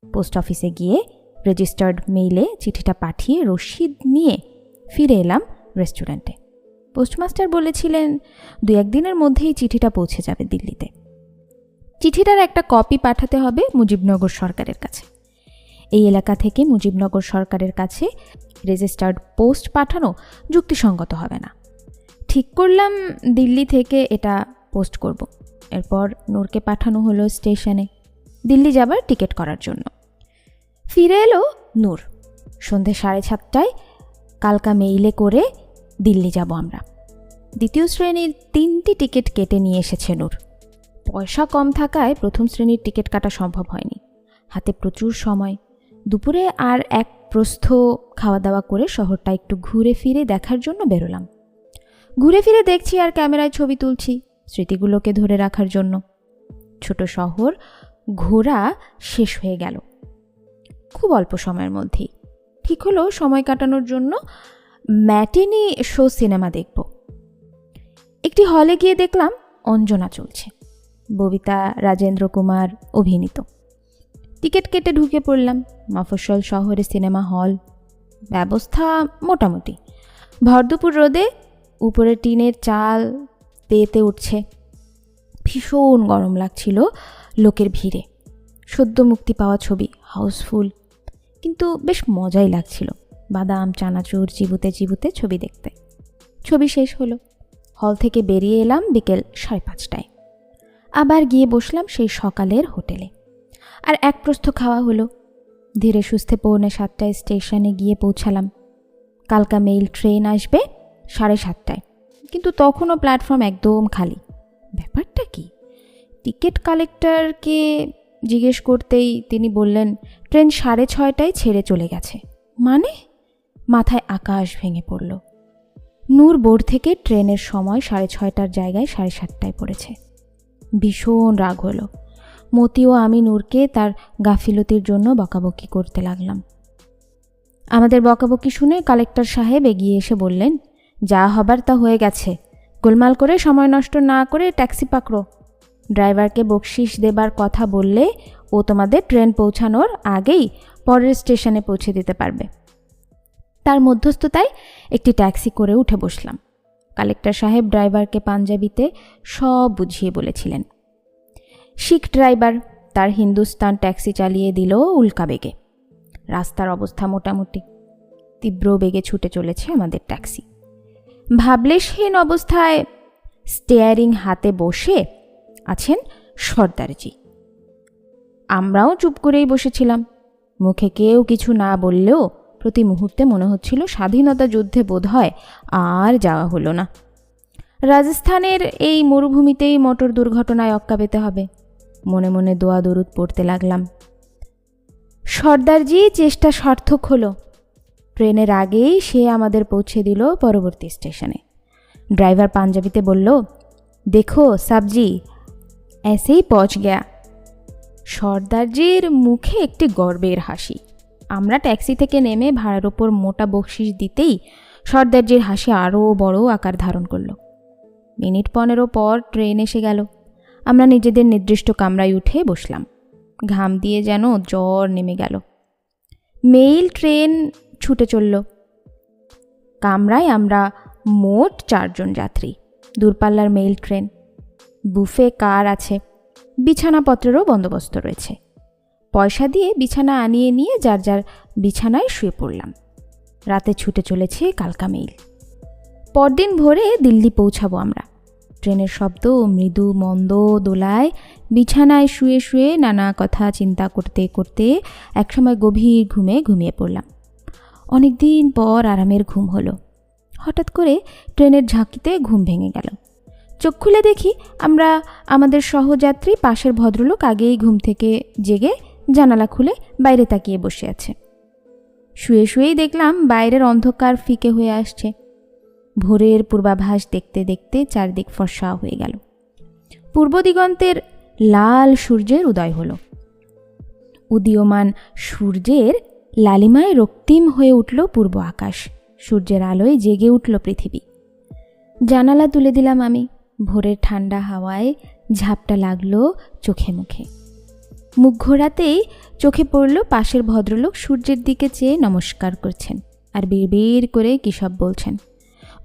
পোস্ট অফিসে গিয়ে রেজিস্টার্ড মেইলে চিঠিটা পাঠিয়ে রসিদ নিয়ে ফিরে এলাম রেস্টুরেন্টে। পোস্টমাস্টার বলেছিলেন 2-1 দিনের মধ্যেই চিঠিটা পৌঁছে যাবে দিল্লিতে। চিঠিটার একটা কপি পাঠাতে হবে মুজিবনগর সরকারের কাছে। এই এলাকা থেকে মুজিবনগর সরকারের কাছে রেজিস্টার্ড পোস্ট পাঠানো যুক্তিসঙ্গত হবে না। ঠিক করলাম দিল্লি থেকে এটা পোস্ট করব। এরপর নূরকে পাঠানো হলো স্টেশনে দিল্লি যাবার টিকিট করার জন্য। ফিরে এলো নূর সন্ধে 7:30টায়। কালকা মেইলে করে দিল্লি যাব আমরা। দ্বিতীয় শ্রেণীর 3টি টিকিট কেটে নিয়ে এসেছে নূর। পয়সা কম থাকায় প্রথম শ্রেণীর টিকিট কাটা সম্ভব হয়নি। হাতে প্রচুর সময়। দুপুরে আর এক প্রস্থ খাওয়া দাওয়া করে শহরটা একটু ঘুরে ফিরে দেখার জন্য বেরোলাম। ঘুরে ফিরে দেখছি আর ক্যামেরায় ছবি তুলছি স্মৃতিগুলোকে ধরে রাখার জন্য। ছোট শহর ঘোরা শেষ হয়ে গেল খুব অল্প সময়ের মধ্যেই। ঠিক হলো সময় কাটানোর জন্য ম্যাটিনি শো সিনেমা দেখব। একটি হলে গিয়ে দেখলাম অঞ্জনা চলছে, ববিতা রাজেন্দ্র কুমার অভিনীত। টিকিট কেটে ঢুকে পড়লাম। মফস্বল শহরে সিনেমা হল, ব্যবস্থা মোটামুটি। ভরদুপুর রোদে উপরে টিনের চাল তেতে উঠছে। ভীষণ গরম লাগছিল লোকের ভিড়ে। সদ্য মুক্তি পাওয়া ছবি, হাউসফুল, কিন্তু বেশ মজাই লাগছিল। বাদাম চানাচুর চিবুতে চিবুতে ছবি দেখতে। ছবি শেষ হলো। হল থেকে বেরিয়ে এলাম বিকেল 5:30টায়। আবার গিয়ে বসলাম সেই সকালের হোটেলে। আর এক প্রস্থ খাওয়া হলো। ধীরে সুস্থে 6:45টায় স্টেশনে গিয়ে পৌঁছালাম। কালকা মেইল ট্রেন আসবে 7:30টায়, কিন্তু তখনও প্ল্যাটফর্ম একদম খালি। ব্যাপারটা কি? টিকিট কালেক্টরকে জিজ্ঞেস করতেই তিনি বললেন ট্রেন 6:30টায় ছেড়ে চলে গেছে। মানে? মাথায় আকাশ ভেঙে পড়ল। নূর বোর্ড থেকে ট্রেনের সময় 6:30টার জায়গায় 7:30টায় পড়েছে। ভীষণ রাগ হলো। মতি ও আমি নূরকে তার গাফিলতির জন্য বকাবকি করতে লাগলাম। আমাদের বকাবকি শুনে কালেক্টর সাহেব এগিয়ে এসে বললেন, যা হবার তা হয়ে গেছে, গোলমাল করে সময় নষ্ট না করে ট্যাক্সি পাকড়ো। ড্রাইভারকে বকশিশ দেবার কথা বললে ও তোমাদের ট্রেন পৌঁছানোর আগেই পরের স্টেশনে পৌঁছে দিতে পারবে। তার মধ্যস্থতায় একটি ট্যাক্সি করে উঠে বসলাম। কালেক্টর সাহেব ড্রাইভারকে পাঞ্জাবিতে সব বুঝিয়ে বলেছিলেন। শিখ ড্রাইভার, তার হিন্দুস্তান ট্যাক্সি চালিয়ে দিল উল্কা বেগে। রাস্তার অবস্থা মোটামুটি। তীব্র বেগে ছুটে চলেছে আমাদের ট্যাক্সি। ভাবলেশহীন অবস্থায় স্টিয়ারিং হাতে বসে আছেন সর্দারজি। আমরাও চুপ করেই বসেছিলাম। মুখে কেউ কিছু না বললেও প্রতি মুহূর্তে মনে হচ্ছিল স্বাধীনতা যুদ্ধে বোধহয় আর যাওয়া হলো না। রাজস্থানের এই মরুভূমিতেই মোটর দুর্ঘটনায় অক্কা পেতে হবে। মনে মনে দোয়া দরুদ পড়তে লাগলাম। সর্দারজি চেষ্টা সার্থক হলো। ট্রেনের আগেই সে আমাদের পৌঁছে দিল পরবর্তী স্টেশনে। ড্রাইভার পাঞ্জাবিতে বলল, দেখো সাবজি, এসেই পৌঁছ গয়া। সর্দারজির মুখে একটি গর্বের হাসি। আমরা ট্যাক্সি থেকে নেমে ভাড়ার ওপর মোটা বকশিশ দিতেই সর্দারজির হাসি আরও বড় আকার ধারণ করল। মিনিট 15 পর ট্রেন এসে গেল। আমরা নিজেদের নির্দিষ্ট কামরায় উঠে বসলাম। ঘাম দিয়ে যেন জ্বর নেমে গেল। মেইল ট্রেন ছুটে চলল। কামরায় আমরা মোট 4 জন যাত্রী। দূরপাল্লার মেইল ট্রেন। বুফে কার আছে, বিছানাপত্রেরও বন্দোবস্ত রয়েছে। পয়সা দিয়ে বিছানা আনিয়ে নিয়ে যার যার বিছানায় শুয়ে পড়লাম। রাতে ছুটে চলেছে কালকা মেইল। পরদিন ভোরে দিল্লি পৌঁছাবো আমরা। ট্রেনের শব্দ মৃদু মন্দ দোলায় বিছানায় শুয়ে শুয়ে নানা কথা চিন্তা করতে করতে একসময় গভীর ঘুমে ঘুমিয়ে পড়লাম। অনেক দিন পর আরামের ঘুম হলো। হঠাৎ করে ট্রেনের ঝাঁকিতে ঘুম ভেঙে গেল। চোখ খুলে দেখি আমরা আমাদের সহযাত্রী পাশের ভদ্রলোক আগেই ঘুম থেকে জেগে জানালা খুলে বাইরে তাকিয়ে বসে আছে। শুয়ে শুয়েই দেখলাম বাইরের অন্ধকার ফিকে হয়ে আসছে। ভোরের পূর্বাভাস দেখতে দেখতে চারদিক ফর্সা হয়ে গেল। পূর্ব দিগন্তের লাল সূর্যের উদয় হলো। উদীয়মান সূর্যের লালিমায় রক্তিম হয়ে উঠল পূর্ব আকাশ। সূর্যের আলোয় জেগে উঠল পৃথিবী। জানালা তুলে দিলাম আমি। ভোরের ঠান্ডা হাওয়ায় ঝাপটা লাগলো চোখে মুখে। মুখ ঘোরাতেই চোখে পড়ল পাশের ভদ্রলোক সূর্যের দিকে চেয়ে নমস্কার করছেন আর বিড়বিড় করে কী সব বলছেন।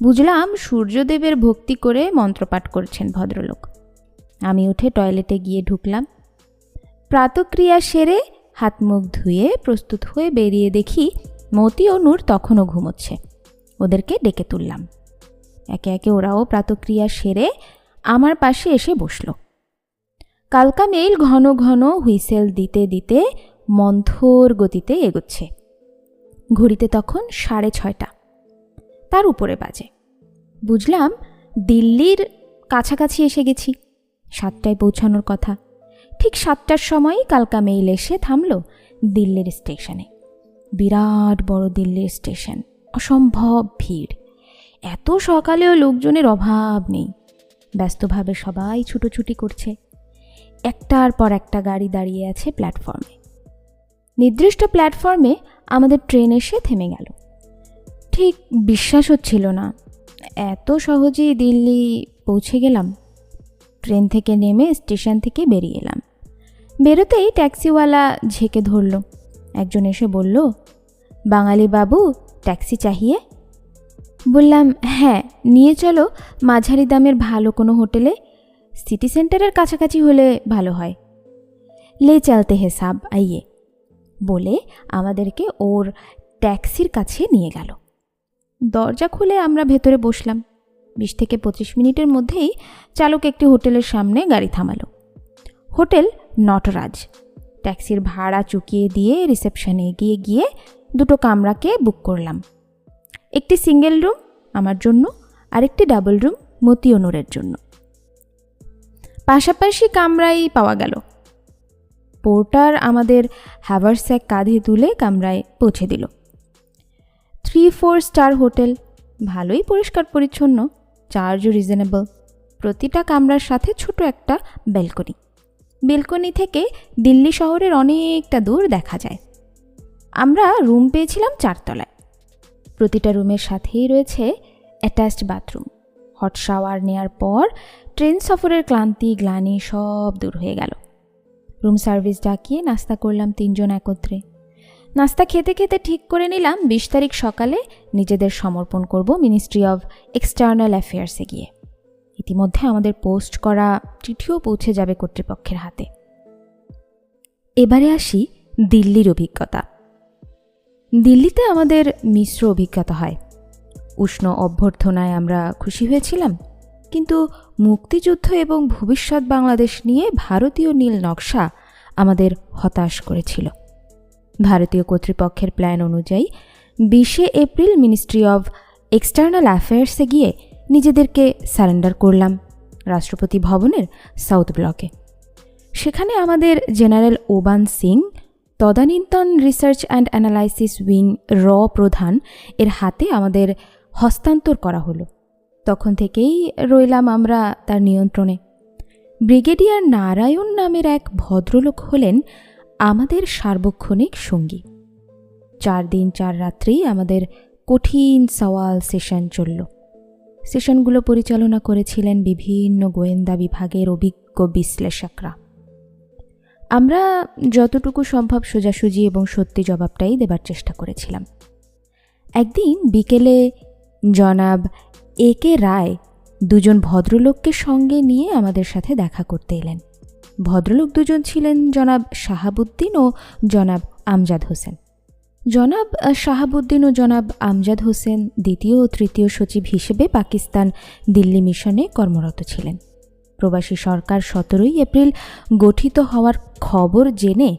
বুঝলাম সূর্যদেবের ভক্তি করে মন্ত্রপাঠ করছেন ভদ্রলোক। আমি উঠে টয়লেটে গিয়ে ঢুকলাম। প্রাতক্রিয়া সেরে হাত মুখ ধুয়ে প্রস্তুত হয়ে বেরিয়ে দেখি মতি ও নূর তখনও ঘুমোচ্ছে। ওদেরকে ডেকে তুললাম। একে একে ওরাও প্রাতক্রিয়া সেরে আমার পাশে এসে বসল। কালকা মেইল ঘন ঘন হুইসেল দিতে দিতে মন্থর গতিতে এগোচ্ছে। ঘড়িতে তখন 6:30। তার উপরে বাজে। বুঝলাম দিল্লির কাছাকাছি এসে গেছি। 7টায় পৌঁছানোর কথা। ঠিক 7টার সময়ই কালকা মেইল এসে থামল দিল্লির স্টেশনে। বিরাট বড় দিল্লির স্টেশন, অসম্ভব ভিড়। এত সকালেও লোকজনের অভাব নেই। ব্যস্তভাবে সবাই ছুটোছুটি করছে। একটার পর একটা গাড়ি দাঁড়িয়ে আছে প্ল্যাটফর্মে। নির্দিষ্ট প্ল্যাটফর্মে আমাদের ট্রেন এসে থেমে গেল। ঠিক বিশ্বাস হচ্ছিল না এত সহজেই দিল্লি পৌঁছে গেলাম। ট্রেন থেকে নেমে স্টেশন থেকে বেরিয়ে এলাম। বেরোতেই ট্যাক্সিওয়ালা ঝেঁকে ধরল। একজন এসে বলল, বাঙালি বাবু ট্যাক্সি চাহিয়ে? বললাম, হ্যাঁ, নিয়ে চলো মাঝারি দামের ভালো কোনো হোটেলে। সিটি সেন্টারের কাছাকাছি হলে ভালো হয়। লে চলতে হে সাব আইয়ে বলে আমাদেরকে ওর ট্যাক্সির কাছে নিয়ে গেল। দরজা খুলে আমরা ভেতরে বসলাম। 20 থেকে 25 মিনিটের মধ্যেই চালক একটি হোটেলের সামনে গাড়ি থামালো। হোটেল নটরাজ। ট্যাক্সির ভাড়া চুকিয়ে দিয়ে রিসেপশনে এগিয়ে গিয়ে 2টো কামরাকে বুক করলাম। একটি সিঙ্গেল রুম আমার জন্য আর একটি ডাবল রুম মতি ও নূরের জন্য। পাশাপাশি কামরাই পাওয়া গেল। পোর্টার আমাদের হ্যাভারস্যাক কাঁধে তুলে কামরায় পৌঁছে দিল। 3-4 স্টার হোটেল। ভালোই পরিষ্কার পরিচ্ছন্ন, চার্জও রিজনেবল। প্রতিটা কামরার সাথে ছোট একটা ব্যালকনি। বেলকনি থেকে দিল্লি শহরের অনেকটা দূর দেখা যায়। আমরা রুম পেয়েছিলাম 4 তলায়। প্রতিটা রুমের সাথেই রয়েছে অ্যাটাচড বাথরুম। হট শাওয়ার নেওয়ার পর ট্রেন সফরের ক্লান্তি গ্লানি সব দূর হয়ে গেল। রুম সার্ভিস ডাকিয়ে নাস্তা করলাম 3 জন একত্রে। নাস্তা খেতে খেতে ঠিক করে নিলাম 20 তারিখ সকালে নিজেদের সমর্পণ করব মিনিস্ট্রি অফ এক্সটার্নাল অ্যাফেয়ার্সে গিয়ে। ইতিমধ্যে আমাদের পোস্ট করা চিঠিও পৌঁছে যাবে কর্তৃপক্ষের হাতে। এবারে আসি দিল্লির অভিজ্ঞতা। দিল্লিতে আমাদের মিশ্র অভিজ্ঞতা হয়। উষ্ণ অভ্যর্থনায় আমরা খুশি হয়েছিলাম, কিন্তু মুক্তিযুদ্ধ এবং ভবিষ্যৎ বাংলাদেশ নিয়ে ভারতীয় নীল নকশা আমাদের হতাশ করেছিল। ভারতীয় কর্তৃপক্ষের প্ল্যান অনুযায়ী 20 এপ্রিল মিনিস্ট্রি অফ এক্সটার্নাল অ্যাফেয়ার্সে গিয়ে নিজেদেরকে সারেন্ডার করলাম রাষ্ট্রপতি ভবনের সাউথ ব্লকে। সেখানে আমাদের জেনারেল ওবান সিং, তদানীন্তন রিসার্চ অ্যান্ড অ্যানালাইসিস উইং প্রধান এর হাতে আমাদের হস্তান্তর করা হলো। তখন থেকেই রইলাম আমরা তার নিয়ন্ত্রণে। ব্রিগেডিয়ার নারায়ণ নামের এক ভদ্রলোক হলেন আমাদের সার্বক্ষণিক সঙ্গী। 4 দিন 4 রাত্রি আমাদের কঠিন সওয়াল সেশন চলল। সেশনগুলো পরিচালনা করেছিলেন বিভিন্ন গোয়েন্দা বিভাগের অভিজ্ঞ বিশ্লেষকরা। আমরা যতটুকু সম্ভব সোজাসুজি এবং সত্যি জবাবটাই দেবার চেষ্টা করেছিলাম। একদিন বিকেলে জনাব একে রায় 2 জন ভদ্রলোককে সঙ্গে নিয়ে আমাদের সাথে দেখা করতে এলেন। ভদ্রলোক 2 জন ছিলেন জনাব শাহাবুদ্দিন ও জনাব আমজাদ হোসেন। জনাব শাহাবুদ্দিন ও জনাব আমজাদ হোসেন 2য় ও 3য় সচিব হিসেবে পাকিস্তান দিল্লি মিশনে কর্মরত ছিলেন। প্রবাসী সরকার 17 এপ্রিল গঠিত হওয়ার খবর জেনে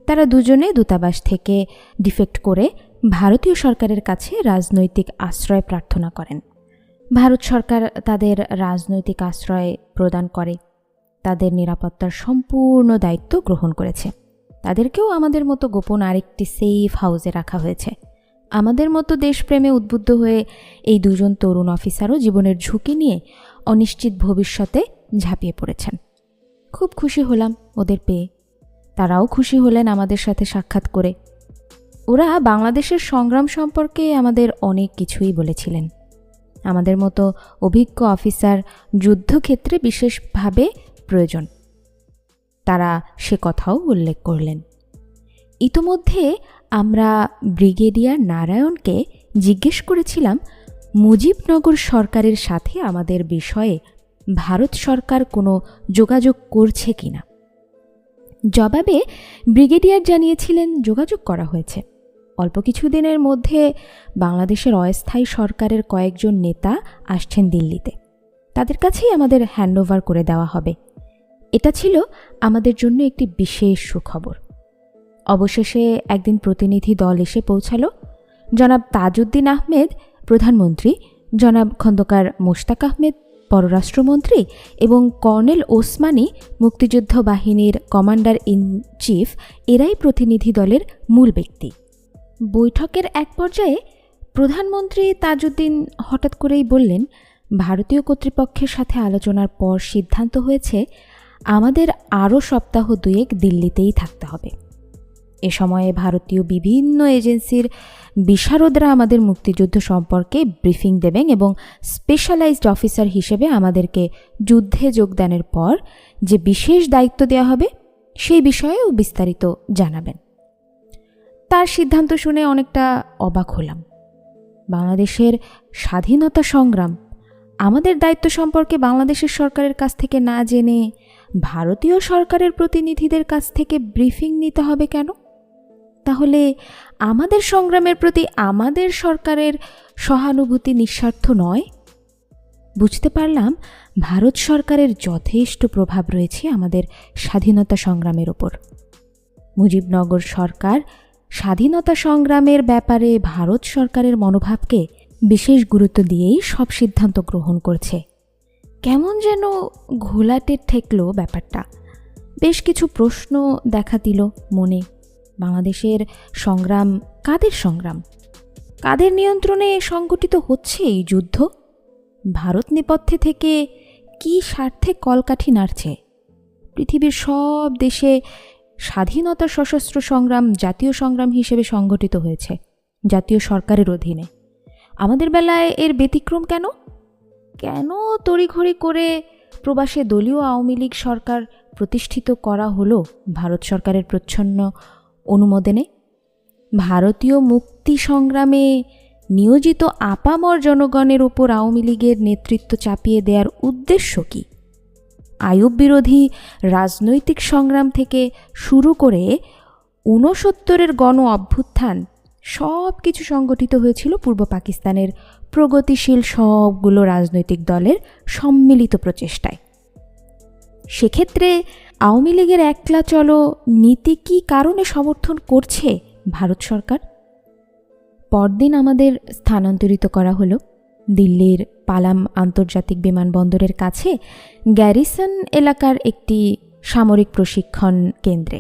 তারা দুজনে দূতাবাস থেকে ডিফেক্ট করে ভারতীয় সরকারের কাছে রাজনৈতিক আশ্রয় প্রার্থনা করেন। ভারত সরকার তাদের রাজনৈতিক আশ্রয় প্রদান করে, তাদের নিরাপত্তার সম্পূর্ণ দায়িত্ব গ্রহণ করেছে। তাদেরকেও আমাদের মতো গোপন আরেকটি সেফ হাউসে রাখা হয়েছে। আমাদের মতো দেশপ্রেমে উদ্বুদ্ধ হয়ে এই 2 জন তরুণ অফিসারও জীবনের ঝুঁকি নিয়ে অনিশ্চিত ভবিষ্যতে ঝাঁপিয়ে পড়েছেন। খুব খুশি হলাম ওদের পেয়ে। তারাও খুশি হলেন আমাদের সাথে সাক্ষাৎ করে। ওরা বাংলাদেশের সংগ্রাম সম্পর্কে আমাদের অনেক কিছুই বলেছিলেন। আমাদের মতো অভিজ্ঞ অফিসার যুদ্ধক্ষেত্রে বিশেষভাবে প্রয়োজন, তারা সে কথাও উল্লেখ করলেন। ইতোমধ্যে আমরা ব্রিগেডিয়ার নারায়ণকে জিজ্ঞেস করেছিলাম মুজিবনগর সরকারের সাথে আমাদের বিষয়ে ভারত সরকার কোনো যোগাযোগ করছে কিনা। জবাবে ব্রিগেডিয়ার জানিয়েছিলেন যোগাযোগ করা হয়েছে। অল্প কিছুদিনের মধ্যে বাংলাদেশের অস্থায়ী সরকারের কয়েকজন নেতা আসছেন দিল্লিতে। তাদের কাছেই আমাদের হ্যান্ডওভার করে দেওয়া হবে। এটা ছিল আমাদের জন্য একটি বিশেষ সুখবর। অবশেষে একদিন প্রতিনিধি দল এসে পৌঁছালো। জনাব তাজউদ্দিন আহমেদ প্রধানমন্ত্রী, জনাব খন্দকার মোশতাক আহমেদ পররাষ্ট্রমন্ত্রী এবং কর্নেল ওসমানী মুক্তিযুদ্ধ বাহিনীর কমান্ডার ইন চিফ, এরাই প্রতিনিধি দলের মূল ব্যক্তি। বৈঠকের এক পর্যায়ে প্রধানমন্ত্রী তাজউদ্দিন হঠাৎ করেই বললেন, ভারতীয় কর্তৃপক্ষের সাথে আলোচনার পর সিদ্ধান্ত হয়েছে আমাদের আরও সপ্তাহ 2 দিল্লিতেই থাকতে হবে। এ সময়ে ভারতীয় বিভিন্ন এজেন্সির বিশারদরা আমাদের মুক্তিযুদ্ধ সম্পর্কে ব্রিফিং দেবেন এবং স্পেশালাইজড অফিসার হিসেবে আমাদেরকে যুদ্ধে যোগদানের পর যে বিশেষ দায়িত্ব দেওয়া হবে সেই বিষয়েও বিস্তারিত জানাবেন। তার সিদ্ধান্ত শুনে অনেকটা অবাক হলাম। বাংলাদেশের স্বাধীনতা সংগ্রাম, আমাদের দায়িত্ব সম্পর্কে বাংলাদেশের সরকারের কাছ থেকে না জেনে ভারতীয় সরকারের প্রতিনিধিদের কাছ থেকে ব্রিফিং নিতে হবে কেন? তাহলে আমাদের সংগ্রামের প্রতি আমাদের সরকারের সহানুভূতি নিঃস্বার্থ নয়? বুঝতে পারলাম ভারত সরকারের যথেষ্ট প্রভাব রয়েছে আমাদের স্বাধীনতা সংগ্রামের ওপর। মুজিবনগর সরকার স্বাধীনতা সংগ্রামের ব্যাপারে ভারত সরকারের মনোভাবকে বিশেষ গুরুত্ব দিয়েই সব সিদ্ধান্ত গ্রহণ করছে। কেমন যেন ঘোলাটে ঠেকল ব্যাপারটা। বেশ কিছু প্রশ্ন দেখা দিল মনে। বাংলাদেশের সংগ্রাম কাদের সংগ্রাম? কাদের নিয়ন্ত্রণে সংগঠিত হচ্ছে এই যুদ্ধ? ভারত নেপথ্যে থেকে কি স্বার্থে কলকাঠি নাড়ছে? পৃথিবীর সব দেশে স্বাধীনতার সশস্ত্র সংগ্রাম জাতীয় সংগ্রাম হিসেবে সংগঠিত হয়েছে জাতীয় সরকারের অধীনে। আমাদের বেলায় এর ব্যতিক্রম কেন? কেন তড়িঘড়ি করে প্রবাসে দলীয় আওয়ামী লীগ সরকার প্রতিষ্ঠিত করা হলো ভারত সরকারের প্রচ্ছন্ন অনুমোদনে? ভারতীয় মুক্তি সংগ্রামে নিয়োজিত আপামর জনগণের ওপর আওয়ামী লীগের নেতৃত্ব চাপিয়ে দেওয়ার উদ্দেশ্য কী? আইয়ুব বিরোধী রাজনৈতিক সংগ্রাম থেকে শুরু করে ৬৯-এর গণ অভ্যুত্থান সব কিছু সংগঠিত হয়েছিল পূর্ব পাকিস্তানের প্রগতিশীল সবগুলো রাজনৈতিক দলের সম্মিলিত প্রচেষ্টায়। সেক্ষেত্রে আওয়ামী লীগের একলা চলো নীতি কী কারণে সমর্থন করছে ভারত সরকার? পরদিন আমাদের স্থানান্তরিত করা হলো দিল্লির পালাম আন্তর্জাতিক বিমানবন্দরের কাছে গ্যারিসন এলাকার একটি সামরিক প্রশিক্ষণ কেন্দ্রে।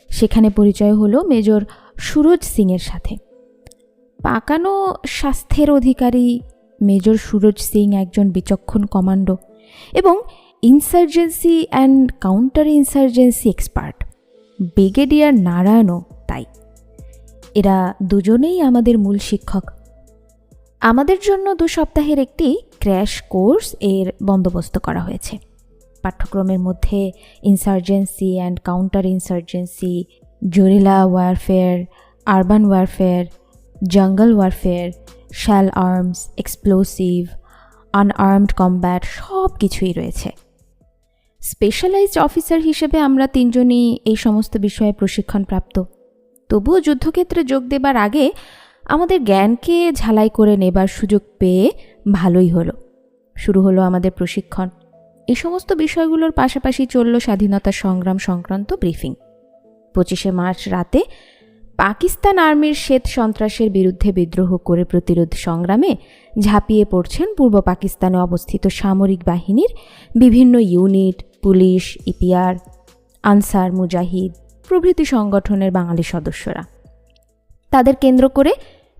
সেখানে পরিচয় হলো মেজর সুরজ সিংয়ের সাথে। পাকানো স্বাস্থ্যের অধিকারী মেজর সুরজ সিং একজন বিচক্ষণ কমান্ডো এবং insurgency and counter insurgency expert. Brigadier নারায়ণও তাই। এরা দুজনেই আমাদের মূল শিক্ষক। আমাদের জন্য 2 সপ্তাহের একটি ক্র্যাশ কোর্স এর বন্দোবস্ত করা হয়েছে। পাঠ্যক্রমের মধ্যে insurgency and counter insurgency, guerrilla warfare, urban warfare, jungle warfare, small arms, explosive, unarmed combat সব কিছুই রয়েছে। স্পেশালাইজড অফিসার হিসেবে আমরা 3 জনই এই সমস্ত বিষয়ে প্রশিক্ষণপ্রাপ্ত। তবুও যুদ্ধক্ষেত্রে যোগ দেবার আগে আমাদের জ্ঞানকে ঝালাই করে নেবার সুযোগ পেয়ে ভালোই হলো। শুরু হলো আমাদের প্রশিক্ষণ। এই সমস্ত বিষয়গুলোর পাশাপাশি চলল স্বাধীনতা সংগ্রাম সংক্রান্ত ব্রিফিং। 25শে মার্চ রাতে পাকিস্তান আর্মির শ্বেত সন্ত্রাসের বিরুদ্ধে বিদ্রোহ করে প্রতিরোধ সংগ্রামে ঝাঁপিয়ে পড়ছেন পূর্ব পাকিস্তানে অবস্থিত সামরিক বাহিনীর বিভিন্ন ইউনিট, পুলিশ, ইপিআর, আনসার, মুজাহিদ প্রভৃতি সংগঠনের বাঙালি সদস্যরা। তাদের কেন্দ্র করে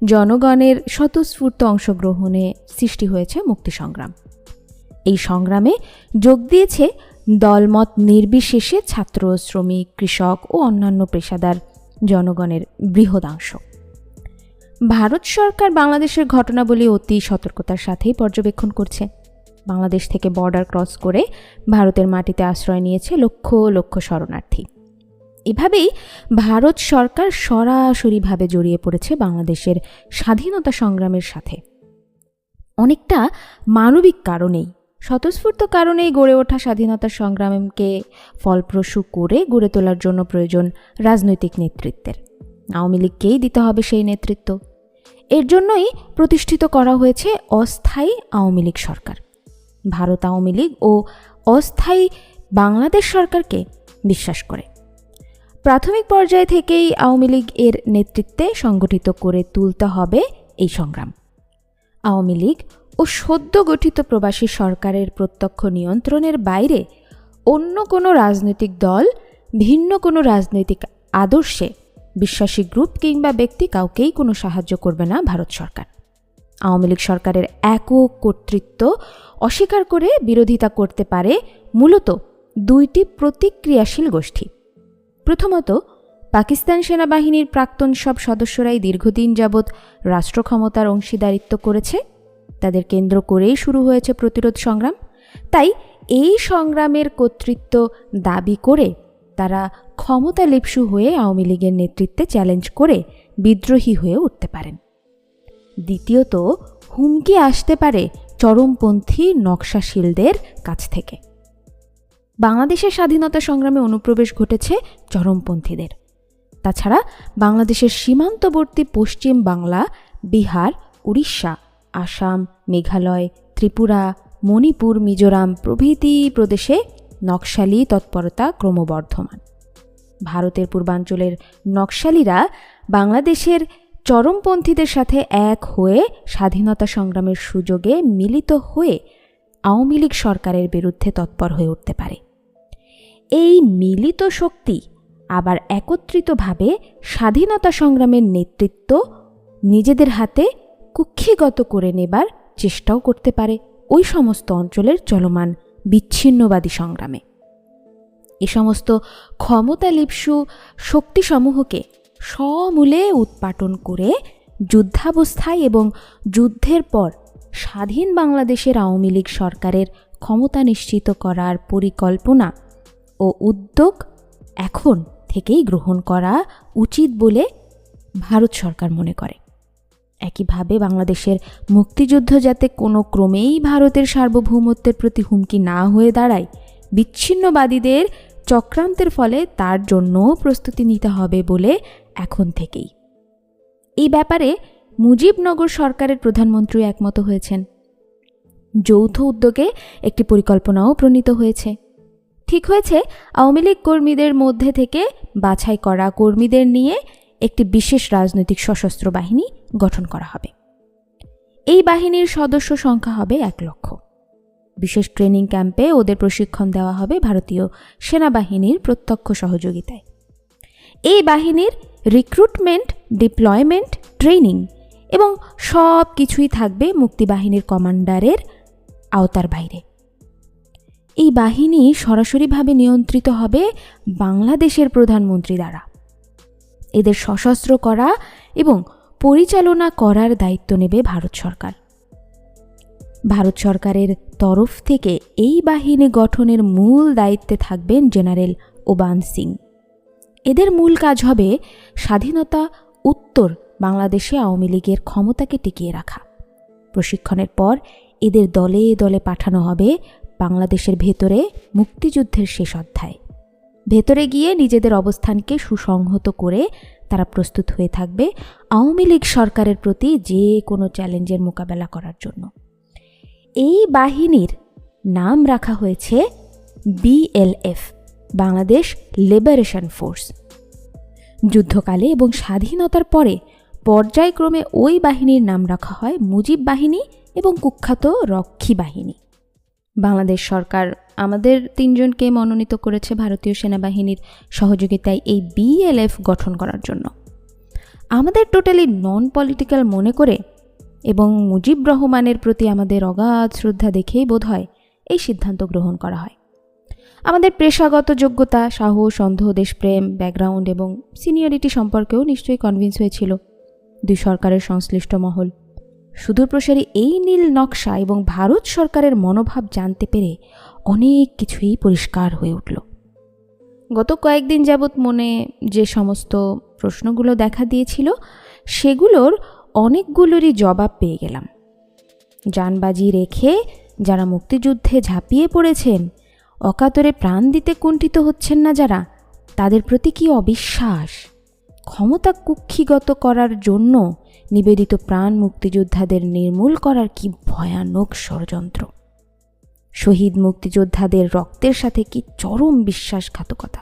জনগণের স্বতঃস্ফূর্ত অংশগ্রহণে সৃষ্টি হয়েছে মুক্তি সংগ্রাম। এই সংগ্রামে যোগ দিয়েছে দলমত নির্বিশেষে ছাত্র, শ্রমিক, কৃষক ও অন্যান্য পেশাদার জনগণের বৃহদাংশ। ভারত সরকার বাংলাদেশের ঘটনাবলী অতি সতর্কতার সাথেই পর্যবেক্ষণ করছে। বাংলাদেশ থেকে বর্ডার ক্রস করে ভারতের মাটিতে আশ্রয় নিয়েছে লক্ষ লক্ষ শরণার্থী। এভাবেই ভারত সরকার সরাসরিভাবে জড়িয়ে পড়েছে বাংলাদেশের স্বাধীনতা সংগ্রামের সাথে। অনেকটা মানবিক কারণেই, স্বতঃস্ফূর্ত কারণেই গড়ে ওঠা স্বাধীনতা সংগ্রামকে ফলপ্রসূ করে গড়ে তোলার জন্য প্রয়োজন রাজনৈতিক নেতৃত্বের। আওয়ামী লীগকেই দিতে হবে সেই নেতৃত্ব। এর জন্যই প্রতিষ্ঠিত করা হয়েছে অস্থায়ী আওয়ামী লীগ সরকার। ভারত আওয়ামী লীগ ও অস্থায়ী বাংলাদেশ সরকারকে বিশ্বাস করে। প্রাথমিক পর্যায় থেকেই আওয়ামী লীগ এর নেতৃত্বে সংগঠিত করে তুলতে হবে এই সংগ্রাম। আওয়ামী লীগ ও সদ্য গঠিত প্রবাসী সরকারের প্রত্যক্ষ নিয়ন্ত্রণের বাইরে অন্য কোনো রাজনৈতিক দল, ভিন্ন কোনো রাজনৈতিক আদর্শে বিশ্বাসী গ্রুপ কিংবা ব্যক্তি কাউকেই কোনো সাহায্য করবে না ভারত সরকার। আওয়ামী লীগ সরকারের একক কর্তৃত্ব অস্বীকার করে বিরোধিতা করতে পারে মূলত 2টি প্রতিক্রিয়াশীল গোষ্ঠী। প্রথমত, পাকিস্তান সেনাবাহিনীর প্রাক্তন সব সদস্যরাই দীর্ঘদিন যাবৎ রাষ্ট্র ক্ষমতার অংশীদারিত্ব করেছে। তাদের কেন্দ্র করেই শুরু হয়েছে প্রতিরোধ সংগ্রাম। তাই এই সংগ্রামের কর্তৃত্ব দাবি করে তারা ক্ষমতা লিপ্সু হয়ে আওয়ামী লীগের নেতৃত্বে চ্যালেঞ্জ করে বিদ্রোহী হয়ে উঠতে পারেন। দ্বিতীয়ত, হুমকি আসতে পারে চরমপন্থী নকশাশীলদের কাছ থেকে। বাংলাদেশের স্বাধীনতা সংগ্রামে অনুপ্রবেশ ঘটেছে চরমপন্থীদের। তাছাড়া বাংলাদেশের সীমান্তবর্তী পশ্চিম বাংলা, বিহার, উড়িষ্যা, আসাম, মেঘালয়, ত্রিপুরা, মণিপুর, মিজোরাম প্রভৃতি প্রদেশে নকশালি তৎপরতা ক্রমবর্ধমান। ভারতের পূর্বাঞ্চলের নকশালিরা বাংলাদেশের চরমপন্থীদের সাথে এক হয়ে স্বাধীনতা সংগ্রামের সুযোগে মিলিত হয়ে আওয়ামী লীগ সরকারের বিরুদ্ধে তৎপর হয়ে উঠতে পারে। এই মিলিত শক্তি আবার একত্রিতভাবে স্বাধীনতা সংগ্রামের নেতৃত্ব নিজেদের হাতে কুক্ষিগত করে নেবার চেষ্টাও করতে পারে ওই সমস্ত অঞ্চলের চলমান বিচ্ছিন্নবাদী সংগ্রামে। এ সমস্ত ক্ষমতালিপ্সু শক্তিসমূহকে সমূলে উৎপাটন করে যুদ্ধাবস্থায় এবং যুদ্ধের পর স্বাধীন বাংলাদেশের আওয়ামী লীগ সরকারের ক্ষমতা নিশ্চিত করার পরিকল্পনা ও উদ্যোগ এখন থেকেই গ্রহণ করা উচিত বলে ভারত সরকার মনে করে। একইভাবে বাংলাদেশের মুক্তিযুদ্ধ যাতে কোনো ক্রমেই ভারতের সার্বভৌমত্বের প্রতি হুমকি না হয়ে দাঁড়ায়, বিচ্ছিন্নবাদীদের চক্রান্তের ফলে তার জন্য প্রস্তুতি নিতে হবে বলে এখন থেকেই। এই ব্যাপারে মুজিবনগর সরকারের প্রধানমন্ত্রী একমত হয়েছেন। যৌথ উদ্যোগে একটি পরিকল্পনাও প্রণীত হয়েছে। ঠিক হয়েছে আওয়ামী লীগ কর্মীদের মধ্যে থেকে বাছাই করা কর্মীদের নিয়ে একটি বিশেষ রাজনৈতিক সশস্ত্র বাহিনী গঠন করা হবে। এই বাহিনীর সদস্য সংখ্যা হবে 1 লক্ষ। বিশেষ ট্রেনিং ক্যাম্পে ওদের প্রশিক্ষণ দেওয়া হবে ভারতীয় সেনাবাহিনীর প্রত্যক্ষ সহযোগিতায়। এই বাহিনীর রিক্রুটমেন্ট, ডিপ্লয়মেন্ট, ট্রেনিং এবং সব কিছুই থাকবে মুক্তিবাহিনীর কমান্ডারের আওতার বাইরে। এই বাহিনী সরাসরিভাবে নিয়ন্ত্রিত হবে বাংলাদেশের প্রধানমন্ত্রী দ্বারা। এদের সশস্ত্র করা এবং পরিচালনা করার দায়িত্ব নেবে ভারত সরকার। ভারত সরকারের তরফ থেকে এই বাহিনী গঠনের মূল দায়িত্বে থাকবেন জেনারেল ওবান সিং। এদের মূল কাজ হবে স্বাধীনতা উত্তর বাংলাদেশে আওয়ামী লীগের ক্ষমতাকে টিকিয়ে রাখা। প্রশিক্ষণের পর এদের দলে দলে পাঠানো হবে বাংলাদেশের ভেতরে মুক্তিযুদ্ধের শেষ অধ্যায়। ভেতরে গিয়ে নিজেদের অবস্থানকে সুসংহত করে তারা প্রস্তুত হয়ে থাকবে আওয়ামী লীগ সরকারের প্রতি যে কোনো চ্যালেঞ্জের মোকাবেলা করার জন্য। এই বাহিনীর নাম রাখা হয়েছে BLF, বাংলাদেশ লিবারেশন ফোর্স। যুদ্ধকালে এবং স্বাধীনতার পরে পর্যায়ক্রমে ওই বাহিনীর নাম রাখা হয় মুজিব বাহিনী এবং কুখ্যাত রক্ষী বাহিনী। বাংলাদেশ সরকার আমাদের 3 জনকে মনোনীত করেছে ভারতীয় সেনাবাহিনীর সহযোগিতায় এই BLF গঠন করার জন্য। আমাদের টোটালি নন পলিটিক্যাল মনে করে এবং মুজিব রহমানের প্রতি আমাদের অগাধ শ্রদ্ধা দেখেই বোধহয় এই সিদ্ধান্ত গ্রহণ করা হয়। আমাদের পেশাগত যোগ্যতা, সাহস, অন্ধ দেশপ্রেম, ব্যাকগ্রাউন্ড এবং সিনিয়রিটি সম্পর্কেও নিশ্চয়ই কনভিন্স হয়েছিল 2 সরকারের সংশ্লিষ্ট মহল। সুদূরপ্রসারী এই নীল নকশা এবং ভারত সরকারের মনোভাব জানতে পেরে অনেক কিছুই পরিষ্কার হয়ে উঠল। গত কয়েকদিন যাবৎ মনে যে সমস্ত প্রশ্নগুলো দেখা দিয়েছিল সেগুলোর অনেকগুলোরই জবাব পেয়ে গেলাম। জানবাজি রেখে যারা মুক্তিযুদ্ধে ঝাঁপিয়ে পড়েছেন, অকাতরে প্রাণ দিতে কুণ্ঠিত হচ্ছেন না যারা, তাদের প্রতি কি অবিশ্বাস, ক্ষমতা কুক্ষিগত করার জন্য নিবেদিত প্রাণ মুক্তিযোদ্ধাদের নির্মূল করার কি ভয়ানক ষড়যন্ত্র, শহীদ মুক্তিযোদ্ধাদের রক্তের সাথে কি চরম বিশ্বাসঘাতকতা।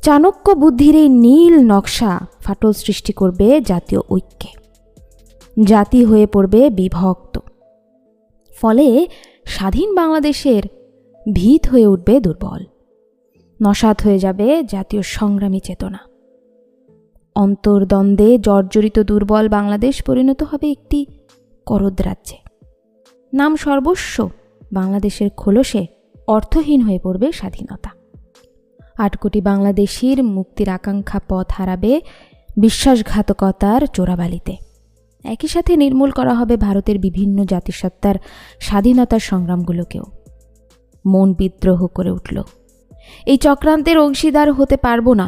চাণক্য বুদ্ধির এই নীল নকশা ফাটল সৃষ্টি করবে জাতীয় ঐক্যে। জাতি হয়ে পড়বে বিভক্ত। ফলে স্বাধীন বাংলাদেশের ভিত হয়ে উঠবে দুর্বল। নস্যাৎ হয়ে যাবে জাতীয় সংগ্রামী চেতনা। অন্তর্দ্বন্দ্বে জর্জরিত দুর্বল বাংলাদেশ পরিণত হবে একটি করদ রাজ্যে। নাম সর্বস্ব বাংলাদেশের খোলসে অর্থহীন হয়ে পড়বে স্বাধীনতা। 8 কোটি বাংলাদেশির মুক্তির আকাঙ্ক্ষা পথ হারাবে বিশ্বাসঘাতকতার চোরাবালিতে। একই সাথে নির্মূল করা হবে ভারতের বিভিন্ন জাতিসত্তার স্বাধীনতার সংগ্রামগুলোকেও। মন বিদ্রোহ করে উঠল। এই চক্রান্তের অংশীদার হতে পারবো না।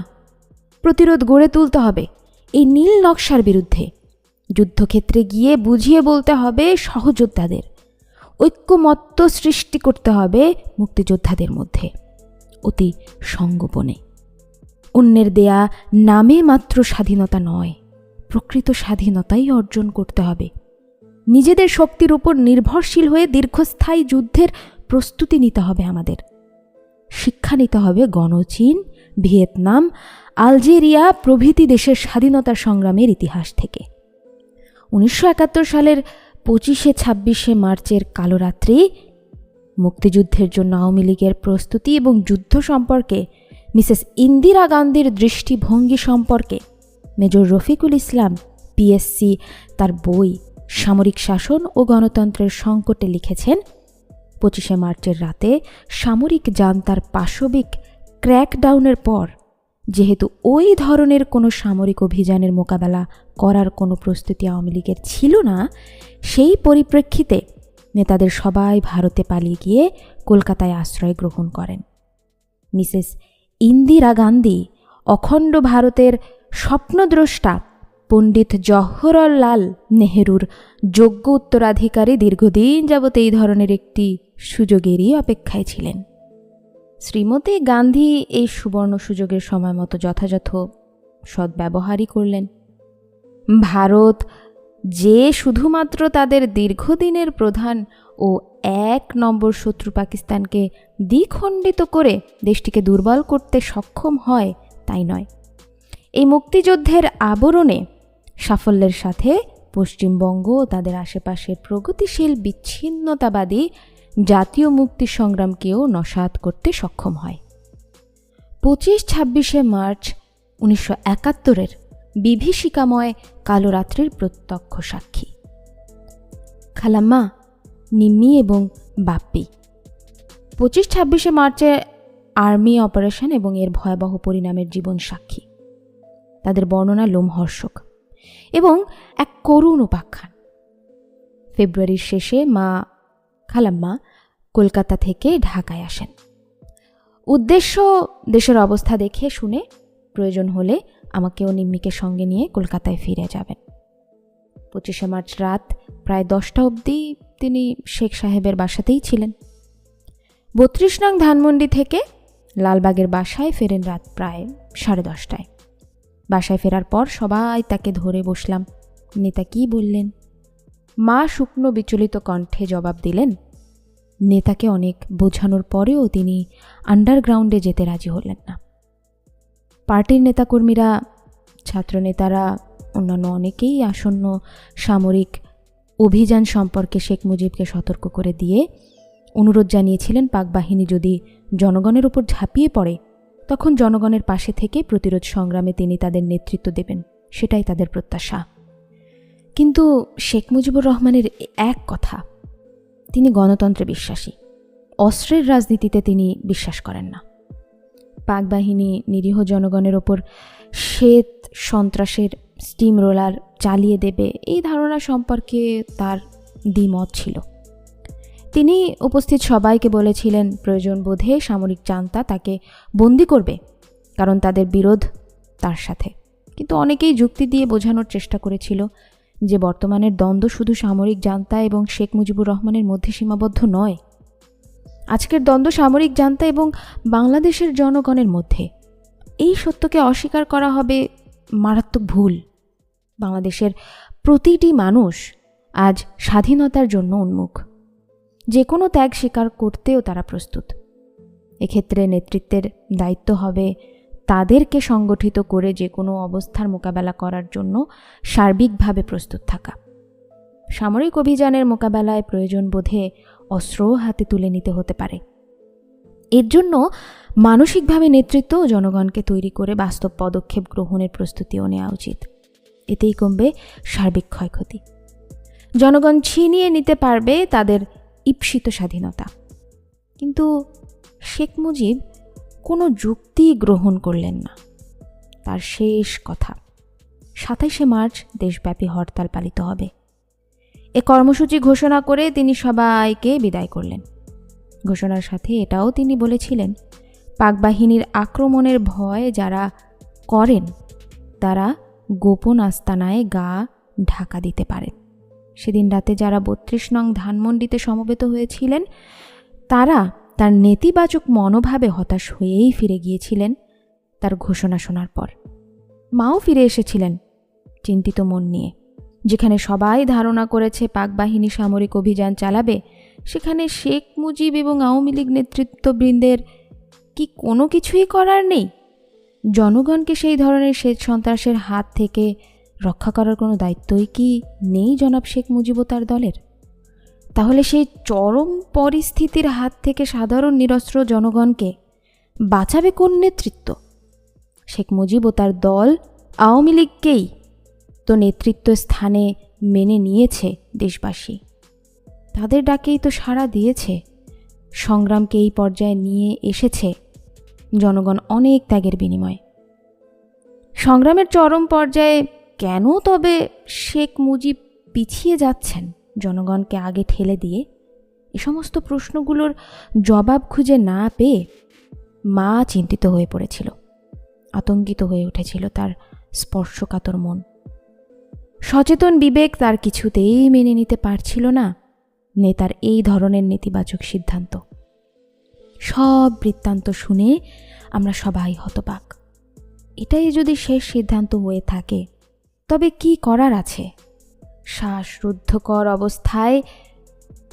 প্রতিরোধ গড়ে তুলতে হবে এই নীল নকশার বিরুদ্ধে। যুদ্ধক্ষেত্রে গিয়ে বুঝিয়ে বলতে হবে সহযোদ্ধাদের। ঐক্যমত্য সৃষ্টি করতে হবে মুক্তিযোদ্ধাদের মধ্যে, অতি সঙ্গোপনে। অন্যের দেয়া নামে মাত্র স্বাধীনতা নয়, প্রকৃত স্বাধীনতাই অর্জন করতে হবে। নিজেদের শক্তির উপর নির্ভরশীল হয়ে দীর্ঘস্থায়ী যুদ্ধের প্রস্তুতি নিতে হবে আমাদের। শিক্ষা নিতে হবে গণচীন, ভিয়েতনাম, আলজেরিয়া প্রভৃতি দেশের স্বাধীনতা সংগ্রামের ইতিহাস থেকে। 1971 সালের 25-26 মার্চের কালো রাত্রি মুক্তিযুদ্ধের জন্য আওয়ামী লীগের প্রস্তুতি এবং যুদ্ধ সম্পর্কে মিসেস ইন্দিরা গান্ধীর দৃষ্টিভঙ্গি সম্পর্কে মেজর রফিকুল ইসলাম PSC তার বই সামরিক শাসন ও গণতন্ত্রের সংকটে লিখেছেন, 25শে মার্চের রাতে সামরিক জান্তার পাশবিক ক্র্যাকডাউনের পর যেহেতু ওই ধরনের কোনো সামরিক অভিযানের মোকাবেলা করার কোনো প্রস্তুতি আওয়ামী লীগের ছিল না, সেই পরিপ্রেক্ষিতে নেতাদের সবাই ভারতে পালিয়ে গিয়ে কলকাতায় আশ্রয় গ্রহণ করেন। মিসেস ইন্দিরা গান্ধী অখণ্ড ভারতের স্বপ্নদ্রষ্টা পণ্ডিত জওহরলাল নেহেরুর যোগ্য উত্তরাধিকারী দীর্ঘদিন যাবৎ এই ধরনের একটি সুযোগেরই অপেক্ষায় ছিলেন। শ্রীমতী গান্ধী এই সুবর্ণ সুযোগের সময় মতো যথাযথ সদ্ব্যবহারই করলেন। ভারত যে শুধুমাত্র তাদের দীর্ঘদিনের প্রধান ও 1 নম্বর শত্রু পাকিস্তানকে দ্বিখণ্ডিত করে দেশটিকে দুর্বল করতে সক্ষম হয় তাই নয়, এই মুক্তিযুদ্ধের আবরণে সাফল্যের সাথে পশ্চিমবঙ্গ ও তাদের আশেপাশের প্রগতিশীল বিচ্ছিন্নতাবাদী জাতীয় মুক্তি সংগ্রামকেও নস্যাৎ করতে সক্ষম হয়। 25-26শে মার্চ 1971-এর বিভীষিকাময় কালো রাত্রির প্রত্যক্ষ সাক্ষী খালাম্মা, নিম্মি এবং বাপ্পি। 25-26শে মার্চে আর্মি অপারেশন এবং এর ভয়াবহ পরিণামের জীবন সাক্ষী। তাদের বর্ণনা লোমহর্ষক এবং এক করুণ উপাখ্যান। ফেব্রুয়ারির শেষে মা খালাম্মা কলকাতা থেকে ঢাকায় আসেন। উদ্দেশ্য দেশের অবস্থা দেখে শুনে প্রয়োজন হলে আমাকেও নিম্মিকে সঙ্গে নিয়ে কলকাতায় ফিরে যাবেন। 25শে মার্চ রাত প্রায় 10টা অবধি তিনি শেখ সাহেবের বাসাতেই ছিলেন। 32 নং ধানমন্ডি থেকে লালবাগের বাসায় ফেরেন রাত প্রায় 10:30টায়। বাসায় ফেরার পর সবাই তাকে ধরে বসলাম। নেতা কি বললেন? মা শুকনো বিচলিত কণ্ঠে জবাব দিলেন, নেতাকে অনেক বোঝানোর পরেও তিনি আন্ডারগ্রাউন্ডে যেতে রাজি হলেন না। পার্টির নেতাকর্মীরা, ছাত্রনেতারা, অন্যান্য অনেকেই আসন্ন সামরিক অভিযান সম্পর্কে শেখ মুজিবকে সতর্ক করে দিয়ে অনুরোধ জানিয়েছিলেন পাক বাহিনী যদি জনগণের উপর ঝাঁপিয়ে পড়ে তখন জনগণের পাশে থেকে প্রতিরোধ সংগ্রামে তিনি তাদের নেতৃত্ব দেবেন, সেটাই তাদের প্রত্যাশা। কিন্তু শেখ মুজিবুর রহমানের এক কথা, তিনি গণতন্ত্রে বিশ্বাসী, অস্ত্রের রাজনীতিতে তিনি বিশ্বাস করেন না। পাক বাহিনী নিরীহ জনগণের ওপর শ্বেত সন্ত্রাসের স্টিম রোলার চালিয়ে দেবে এই ধারণা সম্পর্কে তার দ্বিমত ছিল। তিনি উপস্থিত সবাইকে বলেছিলেন প্রয়োজন বোধে সামরিক জান্তা তাকে বন্দি করবে, কারণ তাদের বিরোধ তার সাথে। কিন্তু অনেকেই যুক্তি দিয়ে বোঝানোর চেষ্টা করেছিল যে বর্তমানের দ্বন্দ্ব শুধু সামরিক জান্তা এবং শেখ মুজিবুর রহমানের মধ্যে সীমাবদ্ধ নয়। আজকের দ্বন্দ্ব সামরিক জান্তা এবং বাংলাদেশের জনগণের মধ্যে। এই সত্যকে অস্বীকার করা হবে মারাত্মক ভুল। বাংলাদেশের প্রতিটি মানুষ আজ স্বাধীনতার জন্য উন্মুখ, যে কোনো ত্যাগ স্বীকার করতেও তারা প্রস্তুত। এক্ষেত্রে নেতৃত্বের দায়িত্ব হবে তাদেরকে সংগঠিত করে যে কোনো অবস্থার মোকাবেলা করার জন্য সার্বিকভাবে প্রস্তুত থাকা। সামরিক অভিযানের মোকাবেলায় প্রয়োজন বোধে অস্ত্রও হাতে তুলে নিতে হতে পারে। এর জন্য মানসিকভাবে নেতৃত্ব ও জনগণকে তৈরি করে বাস্তব পদক্ষেপ গ্রহণের প্রস্তুতিও নেওয়া উচিত। এতেই কমবে সার্বিক ক্ষয়ক্ষতি। জনগণ ছিনিয়ে নিতে পারবে তাদের ঈপ্সিত স্বাধীনতা। কিন্তু শেখ মুজিব কোনো যুক্তি গ্রহণ করলেন না। তার শেষ কথা, 27শে মার্চ দেশব্যাপী হরতাল পালিত হবে। এ কর্মসূচি ঘোষণা করে তিনি সবাইকে বিদায় করলেন। ঘোষণার সাথে এটাও তিনি বলেছিলেন, পাক বাহিনীর আক্রমণের ভয় যারা করেন তারা গোপন আস্তানায় গা ঢাকা দিতে পারেন। সেদিন রাতে যারা 32 নং ধানমন্ডিতে সমবেত হয়েছিলেন তারা তার নেতিবাচক মনোভাবে হতাশ হয়েই ফিরে গিয়েছিলেন তার ঘোষণা শোনার পর। মাও ফিরে এসেছিলেন চিন্তিত মন নিয়ে। যেখানে সবাই ধারণা করেছে পাক বাহিনী সামরিক অভিযান চালাবে, সেখানে শেখ মুজিব এবং আওয়ামী লীগ নেতৃত্ববৃন্দের কি কোনো কিছুই করার নেই? জনগণকে সেই ধরনের শ্বেত সন্ত্রাসের হাত থেকে রক্ষা করার কোনো দায়িত্বই কি নেই জনাব শেখ মুজিব ও তার দলের? তাহলে সেই চরম পরিস্থিতির হাত থেকে সাধারণ নিরস্ত্র জনগণকে বাঁচাবে কোন নেতৃত্ব? শেখ মুজিব ও তার দল আওয়ামী লীগকেই তো নেতৃত্ব স্থানে মেনে নিয়েছে দেশবাসী। তাদের ডাকেই তো সাড়া দিয়েছে সংগ্রামকে এই পর্যায়ে নিয়ে এসেছে জনগণ অনেক ত্যাগের বিনিময়ে। সংগ্রামের চরম পর্যায়ে কেন তবে শেখ মুজিব পিছিয়ে যাচ্ছেন জনগণকে আগে ঠেলে দিয়ে, এ সমস্ত প্রশ্নগুলোর জবাব খুঁজে না পেয়ে মা চিন্তিত হয়ে পড়েছিল। আতঙ্কিত হয়ে উঠেছিল তার স্পর্শকাতর মন। সচেতন বিবেক তার কিছুতেই মেনে নিতে পারছিল না নেতার এই ধরনের নেতিবাচক সিদ্ধান্ত। সব বৃত্তান্ত শুনে আমরা সবাই হতবাক। এটাই যদি শেষ সিদ্ধান্ত হয়ে থাকে তবে কি করার আছে? শ্বাসরুদ্ধকর অবস্থায়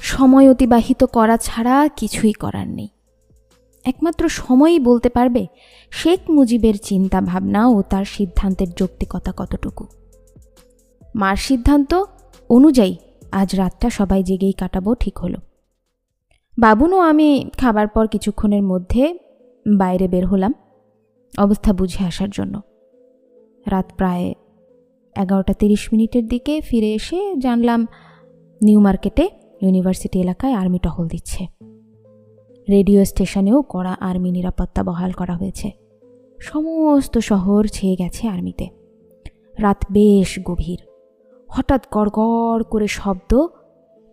সময় অতিবাহিত করা ছাড়া কিছুই করার নেই। একমাত্র সময়ই বলতে পারবে শেখ মুজিবের চিন্তা ভাবনা ও তার সিদ্ধান্তের যৌক্তিকতা কতটুকু। মার সিদ্ধান্ত অনুযায়ী আজ রাতটা সবাই জেগেই কাটাবো ঠিক হলো। বাবুন ও আমি খাবার পর কিছুক্ষণের মধ্যে বাইরে বের হলাম অবস্থা বুঝে আসার জন্য। রাত প্রায় 11:30 দিকে ফিরে এসে জানলাম নিউ মার্কেটে ইউনিভার্সিটি এলাকায় আর্মি টহল দিচ্ছে। রেডিও স্টেশনেও কড়া আর্মি নিরাপত্তা বহাল করা হয়েছে। সমস্ত শহর ছেয়ে গেছে আর্মিতে। রাত বেশ গভীর। হঠাৎ গড়গড় করে শব্দ,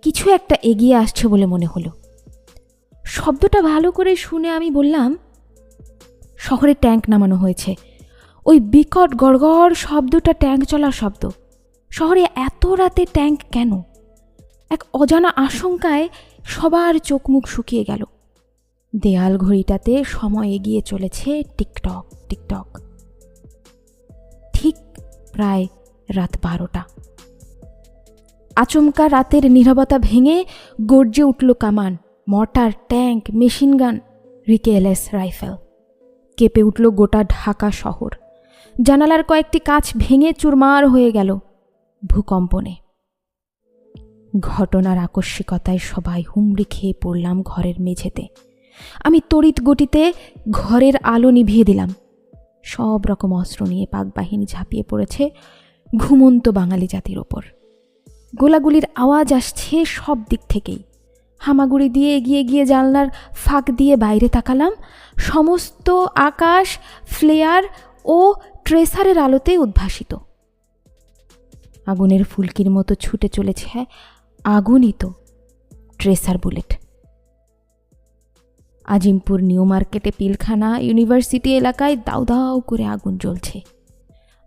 কিছু একটা এগিয়ে আসছে বলে মনে হলো। শব্দটা ভালো করে শুনে আমি বললাম, শহরে ট্যাঙ্ক নামানো হয়েছে। ওই বিকট গড়গড় শব্দটা ট্যাঙ্ক চলার শব্দ। শহরে এত রাতে ট্যাঙ্ক কেন? এক অজানা আশঙ্কায় সবার চোখ মুখ শুকিয়ে গেল। দেয়াল ঘড়িটাতে সময় এগিয়ে চলেছে টিকটক টিকটক। ঠিক প্রায় রাত 12টা। আচমকা রাতের নীরবতা ভেঙে গর্জে উঠল কামান, মর্টার, ট্যাঙ্ক, মেশিনগান, রিকেএলএস রাইফেল। কেঁপে উঠল গোটা ঢাকা শহর। জানালার কয়েকটি কাঁচ ভেঙে চুরমার হয়ে গেল ভূকম্পনে। ঘটনার আকস্মিকতায় সবাই হুমড়ি খেয়ে পড়লাম ঘরের মেঝেতে। আমি তড়িৎ গতিতে ঘরের আলো নিভিয়ে দিলাম। সব রকম অস্ত্র নিয়ে পাক বাহিনী ঝাঁপিয়ে পড়েছে ঘুমন্ত বাঙালি জাতির ওপর। গোলাগুলির আওয়াজ আসছে সব দিক থেকেই। হামাগুড়ি দিয়ে এগিয়ে গিয়ে জানলার ফাঁক দিয়ে বাইরে তাকালাম। সমস্ত আকাশ ফ্লেয়ার ও ট্রেসারের আলোতে উদ্ভাসিত। আগুনের ফুলকির মতো ছুটে চলেছে আগুনিত ট্রেসার বুলেট। আজিমপুর নিউ মার্কেটে, পিলখানা, ইউনিভার্সিটি এলাকায় দাউ দাউ করে আগুন জ্বলছে।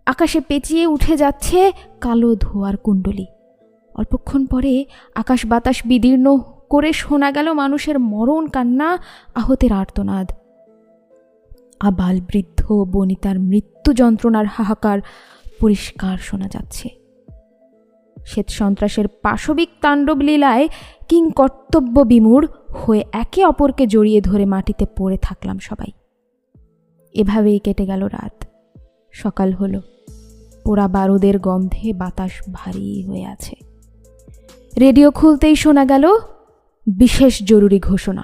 আকাশে পেঁচিয়ে উঠে যাচ্ছে কালো ধোঁয়ার কুণ্ডলী। অল্পক্ষণ পরে আকাশ বাতাস বিদীর্ণ করে শোনা গেল মানুষের মরণ কান্না, আহতের আর্তনাদ। আবাল বৃদ্ধ বনিতার মৃত্যু যন্ত্রণার হাহাকার পরিষ্কার শোনা যাচ্ছে। শ্বেত সন্ত্রাসের পাশবিক তাণ্ডব লীলায় কিংকর্তব্য বিমূঢ় হয়ে একে অপরকে জড়িয়ে ধরে মাটিতে পড়ে থাকলাম সবাই। এভাবেই কেটে গেল রাত। সকাল হলো। পোড়া বারুদের গন্ধে বাতাস ভারী হয়ে আছে। রেডিও খুলতেই শোনা গেল বিশেষ জরুরি ঘোষণা।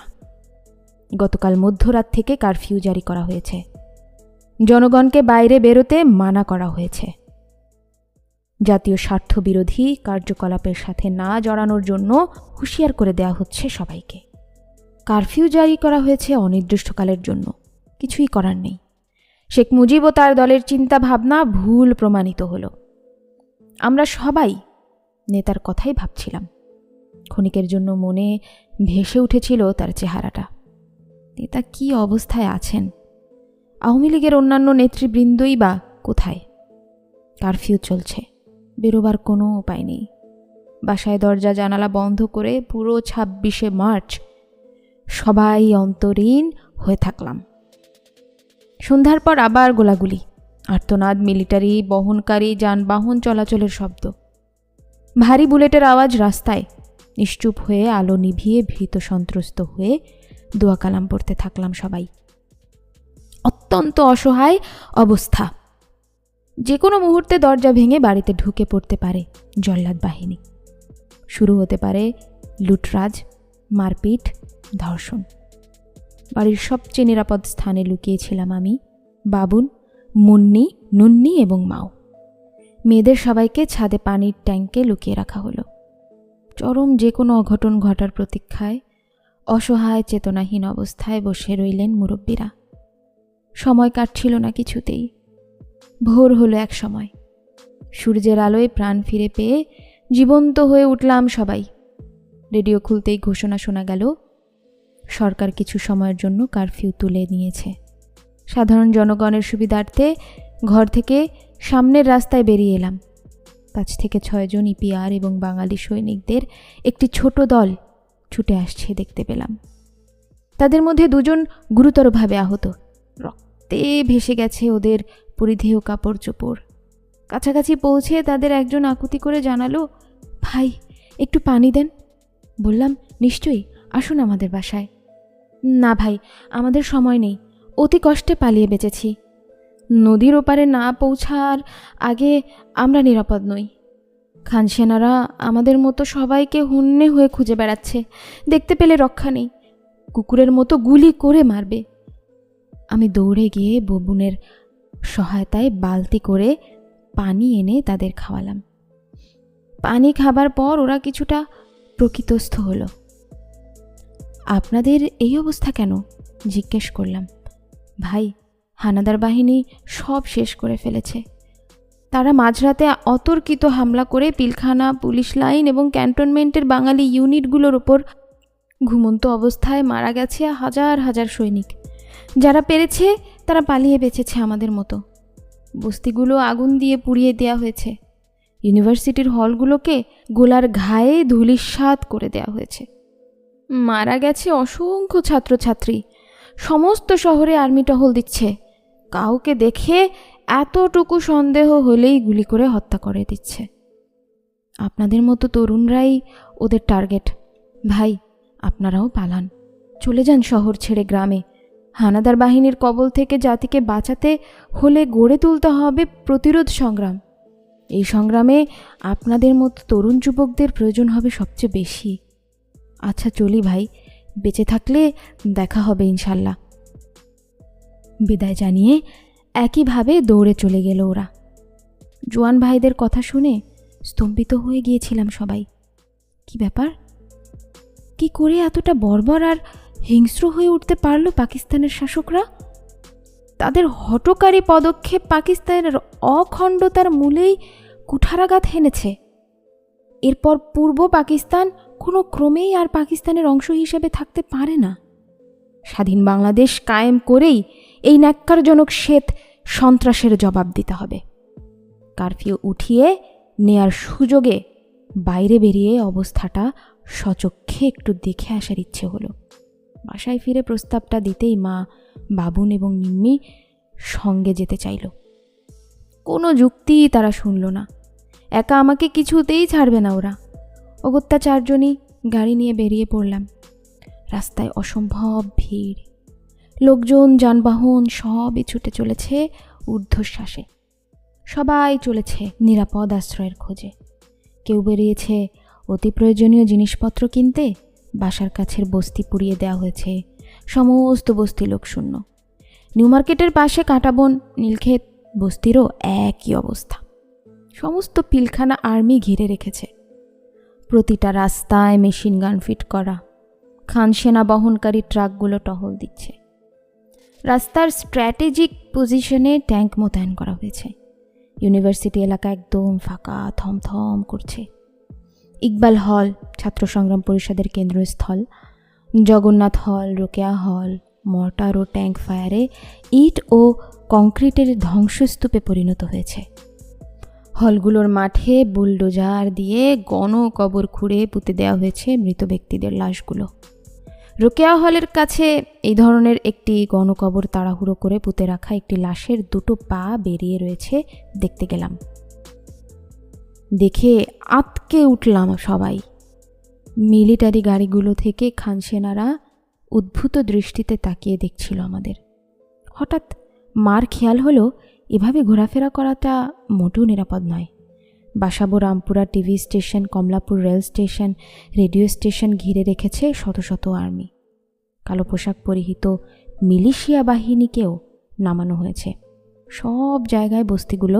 গতকাল মধ্যরাত থেকে কারফিউ জারি করা হয়েছে। জনগণকে বাইরে বেরোতে মানা করা হয়েছে। জাতীয় স্বার্থ বিরোধী কার্যকলাপের সাথে না জড়ানোর জন্য হুঁশিয়ার করে দেওয়া হচ্ছে সবাইকে। কারফিউ জারি করা হয়েছে অনির্দিষ্টকালের জন্য। কিছুই করার নেই। শেখ মুজিব ও তার দলের চিন্তা ভাবনা ভুল প্রমাণিত হলো। আমরা সবাই নেতার কথাই ভাবছিলাম। ক্ষণিকের জন্য মনে ভেসে উঠেছিল তার চেহারাটা। নেতা কি অবস্থায় আছেন? আওয়ামী লীগের অন্যান্য নেতৃবৃন্দই বা কোথায়? কারফিউ চলছে, বেরোবার কোনো উপায় নেই। বাসায় দরজা জানালা বন্ধ করে পুরো 26শে মার্চ সবাই অন্তরীণ হয়ে থাকলাম। সন্ধ্যার পর আবার গোলাগুলি, আর্তনাদ, মিলিটারি বহনকারী যানবাহন চলাচলের শব্দ, ভারী বুলেটের আওয়াজ। রাস্তায় নিশ্চুপ হয়ে আলো নিভিয়ে ভীত সন্ত্রস্ত হয়ে দোয়া কালাম পড়তে থাকলাম সবাই। অত্যন্ত অসহায় অবস্থা। যে কোনো মুহূর্তে দরজা ভেঙে বাড়িতে ঢুকে পড়তে পারে জল্লাদ বাহিনী। শুরু হতে পারে লুটরাজ, মারপিট, ধর্ষণ। বাড়ির সবচেয়ে নিরাপদ স্থানে লুকিয়েছিলাম আমি, বাবুন, মুন্নি, নুন্নি এবং মাও। মেয়েদের সবাইকে ছাদে পানির ট্যাঙ্কে লুকিয়ে রাখা হলো। চরম যে কোনো অঘটন ঘটার প্রতীক্ষায় অসহায় চেতনাহীন অবস্থায় বসে রইলেন মুরব্বীরা। সময় কাটছিল না কিছুতেই। ভোর হলো এক সময়। সূর্যের আলোয় প্রাণ ফিরে পেয়ে জীবন্ত হয়ে উঠলাম সবাই। রেডিও খুলতেই ঘোষণা শোনা গেল, সরকার কিছু সময়ের জন্য কারফিউ তুলে নিয়েছে। সাধারণ জনগণের সুবিধার্থে ঘর থেকে সামনের রাস্তায় বেরিয়ে এলাম। 5 থেকে 6 জন ইপিআর এবং বাঙালি সৈনিকদের একটি ছোট দল ছুটে আসছে দেখতে পেলাম। তাদের মধ্যে 2 জন গুরুতরভাবে আহত। রক্তে ভেসে গেছে ওদের পরিধেয় কাপড় চোপড়। কাছাকাছি পৌঁছে তাদের একজন আকুতি করে জানালো, ভাই একটু পানি দেন। বললাম, নিশ্চয়ই, আসুন আমাদের বাসায়। না ভাই, আমাদের সময় নেই, অতি কষ্টে পালিয়ে বেঁচেছি। নদীর ওপারে না পৌঁছার আগে আমরা নিরাপদ নই। খান সেনারা আমাদের মতো সবাইকে হন্যে হয়ে খুঁজে বেড়াচ্ছে, দেখতে পেলে রক্ষা নেই, কুকুরের মতো গুলি করে মারবে। আমি দৌড়ে গিয়ে ববুনের সহায়তায় বালতি করে পানি এনে তাদের খাওয়ালাম। পানি খাবার পর ওরা কিছুটা প্রকৃতস্থ হলো। আপনাদের এই অবস্থা কেন জিজ্ঞেস করলাম। ভাই, হানাদার বাহিনী সব শেষ করে ফেলেছে। তারা মাঝরাতে অতর্কিত হামলা করে পিলখানা, পুলিশ লাইন এবং ক্যান্টনমেন্টের বাঙালি ইউনিটগুলোর ওপর ঘুমন্ত অবস্থায় মারা গেছে হাজার হাজার সৈনিক। যারা পেরেছে তারা পালিয়ে বেঁচেছে আমাদের মতো। বস্তিগুলো আগুন দিয়ে পুড়িয়ে দেওয়া হয়েছে। ইউনিভার্সিটির হলগুলোকে গোলার ঘায়ে ধূলিসাৎ করে দেওয়া হয়েছে। মারা গেছে অসংখ্য ছাত্রছাত্রী। সমস্ত শহরে আর্মি টহল দিচ্ছে। কাউকে দেখে এতটুকু সন্দেহ হলেই গুলি করে হত্যা করে দিচ্ছে। আপনাদের মতো তরুণরাই ওদের টার্গেট। ভাই, আপনারাও পালান, চলে যান শহর ছেড়ে গ্রামে। হানাদার বাহিনীর কবল থেকে জাতিকে বাঁচাতে হলে গড়ে তুলতে হবে প্রতিরোধ সংগ্রাম। এই সংগ্রামে আপনাদের মতো তরুণ যুবকদের প্রয়োজন হবে সবচেয়ে বেশি। আচ্ছা চলি ভাই, বেঁচে থাকলে দেখা হবে ইনশাল্লাহ। বিদায় জানিয়ে একইভাবে দৌড়ে চলে গেল ওরা। জোয়ান ভাইদের কথা শুনে স্তম্ভিত হয়ে গিয়েছিলাম সবাই। কি ব্যাপার? কি করে এতটা বর্বর আর হিংস্র হয়ে উঠতে পারল পাকিস্তানের শাসকরা? তাদের হঠকারী পদক্ষেপ পাকিস্তানের অখণ্ডতার মূলেই কুঠারাঘাত হেনেছে। এরপর পূর্ব পাকিস্তান কোনো ক্রমেই আর পাকিস্তানের অংশ হিসেবে থাকতে পারে না। স্বাধীন বাংলাদেশ কায়েম করেই এই ন্যাক্কারজনক শ্বেত সন্ত্রাসের জবাব দিতে হবে। কারফিউ উঠিয়ে নেয়ার সুযোগে বাইরে বেরিয়ে অবস্থাটা সচক্ষে একটু দেখে আসার ইচ্ছে হলো। বাসায় ফিরে প্রস্তাবটা দিতেই মা, বাবুন এবং নিম্মি সঙ্গে যেতে চাইল। কোনো যুক্তি তারা শুনল না। একা আমাকে কিছুতেই ছাড়বে না ওরা। অগত্যা 4 জনই গাড়ি নিয়ে বেরিয়ে পড়লাম। রাস্তায় অসম্ভব ভিড়। লোকজন, যানবাহন সবই ছুটে চলেছে ঊর্ধ্বশ্বাসে। সবাই চলেছে নিরাপদ আশ্রয়ের খোঁজে। কেউ বেরিয়েছে অতি প্রয়োজনীয় জিনিসপত্র কিনতে। বাসার কাছের বস্তি পুড়িয়ে দেওয়া হয়েছে। সমস্ত বস্তি লোকশূন্য। নিউ মার্কেটের পাশে কাঁটাবন, নীলক্ষেত বস্তিরও একই অবস্থা। সমস্ত পিলখানা আর্মি ঘিরে রেখেছে। প্রতিটা রাস্তায় মেশিন গান ফিট করা। খান সেনা বহনকারী ট্রাকগুলো টহল দিচ্ছে। রাস্তার স্ট্র্যাটেজিক পজিশনে ট্যাঙ্ক মোতায়েন করা হয়েছে। ইউনিভার্সিটি এলাকা একদম ফাঁকা, থমথম করছে। ইকবাল হল, ছাত্র সংগ্রাম পরিষদের কেন্দ্রস্থল, জগন্নাথ হল, রোকেয়া হল মর্টার ও ট্যাঙ্ক ফায়ারে ইট ও কংক্রিটের ধ্বংসস্তূপে পরিণত হয়েছে। হলগুলোর মাঠে বুলডোজার দিয়ে গণকবর খুঁড়ে পুঁতে দেওয়া হয়েছে মৃত ব্যক্তিদের লাশগুলো। রোকেয়া হলের কাছে এই ধরনের একটি গণকবর তাড়াহুড়ো করে পুঁতে রাখা একটি লাশের 2টো পা বেরিয়ে রয়েছে দেখতে গেলাম। দেখে আতকে উঠলাম সবাই। মিলিটারি গাড়িগুলো থেকে খান সেনারা উদ্ভূত দৃষ্টিতে তাকিয়ে দেখছিল আমাদের। হঠাৎ মার খেয়াল হলো এভাবে ঘোরাফেরা করাটা মোটেও নিরাপদ নয়। Basabo, Rampura TV station, Kamalapur rail station, radio station ঘিরে রেখেছে শত শত আর্মি। কালো পোশাক পরিহিত মিলিশিয়া বাহিনীকেও নামানো হয়েছে। সব জায়গায় বস্তিগুলো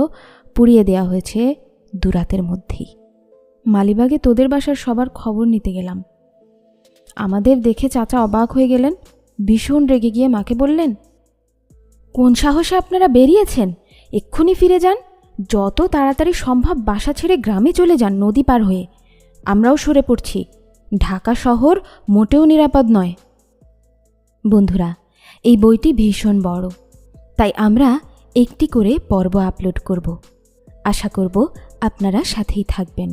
পুড়িয়ে দেওয়া হয়েছে দুরাতের মধ্যেই। মালিবাগে তোদের বাসার সবার খবর নিতে গেলাম। আমাদের দেখে চাচা অবাক হয়ে গেলেন। ভীষণ রেগে গিয়ে মাকে বললেন, কোন সাহসে আপনারা বেরিয়েছেন? এক্ষুনি ফিরে যান। যত তাড়াতাড়ি সম্ভব বাসা ছেড়ে গ্রামে চলে যান, নদী পার হয়ে। আমরাও সরে পড়ছি। ঢাকা শহর মোটেও নিরাপদ নয়। বন্ধুরা, এই বইটি ভীষণ বড়, তাই আমরা একটি করে পর্ব আপলোড করব। আশা করব আপনারা সাথেই থাকবেন।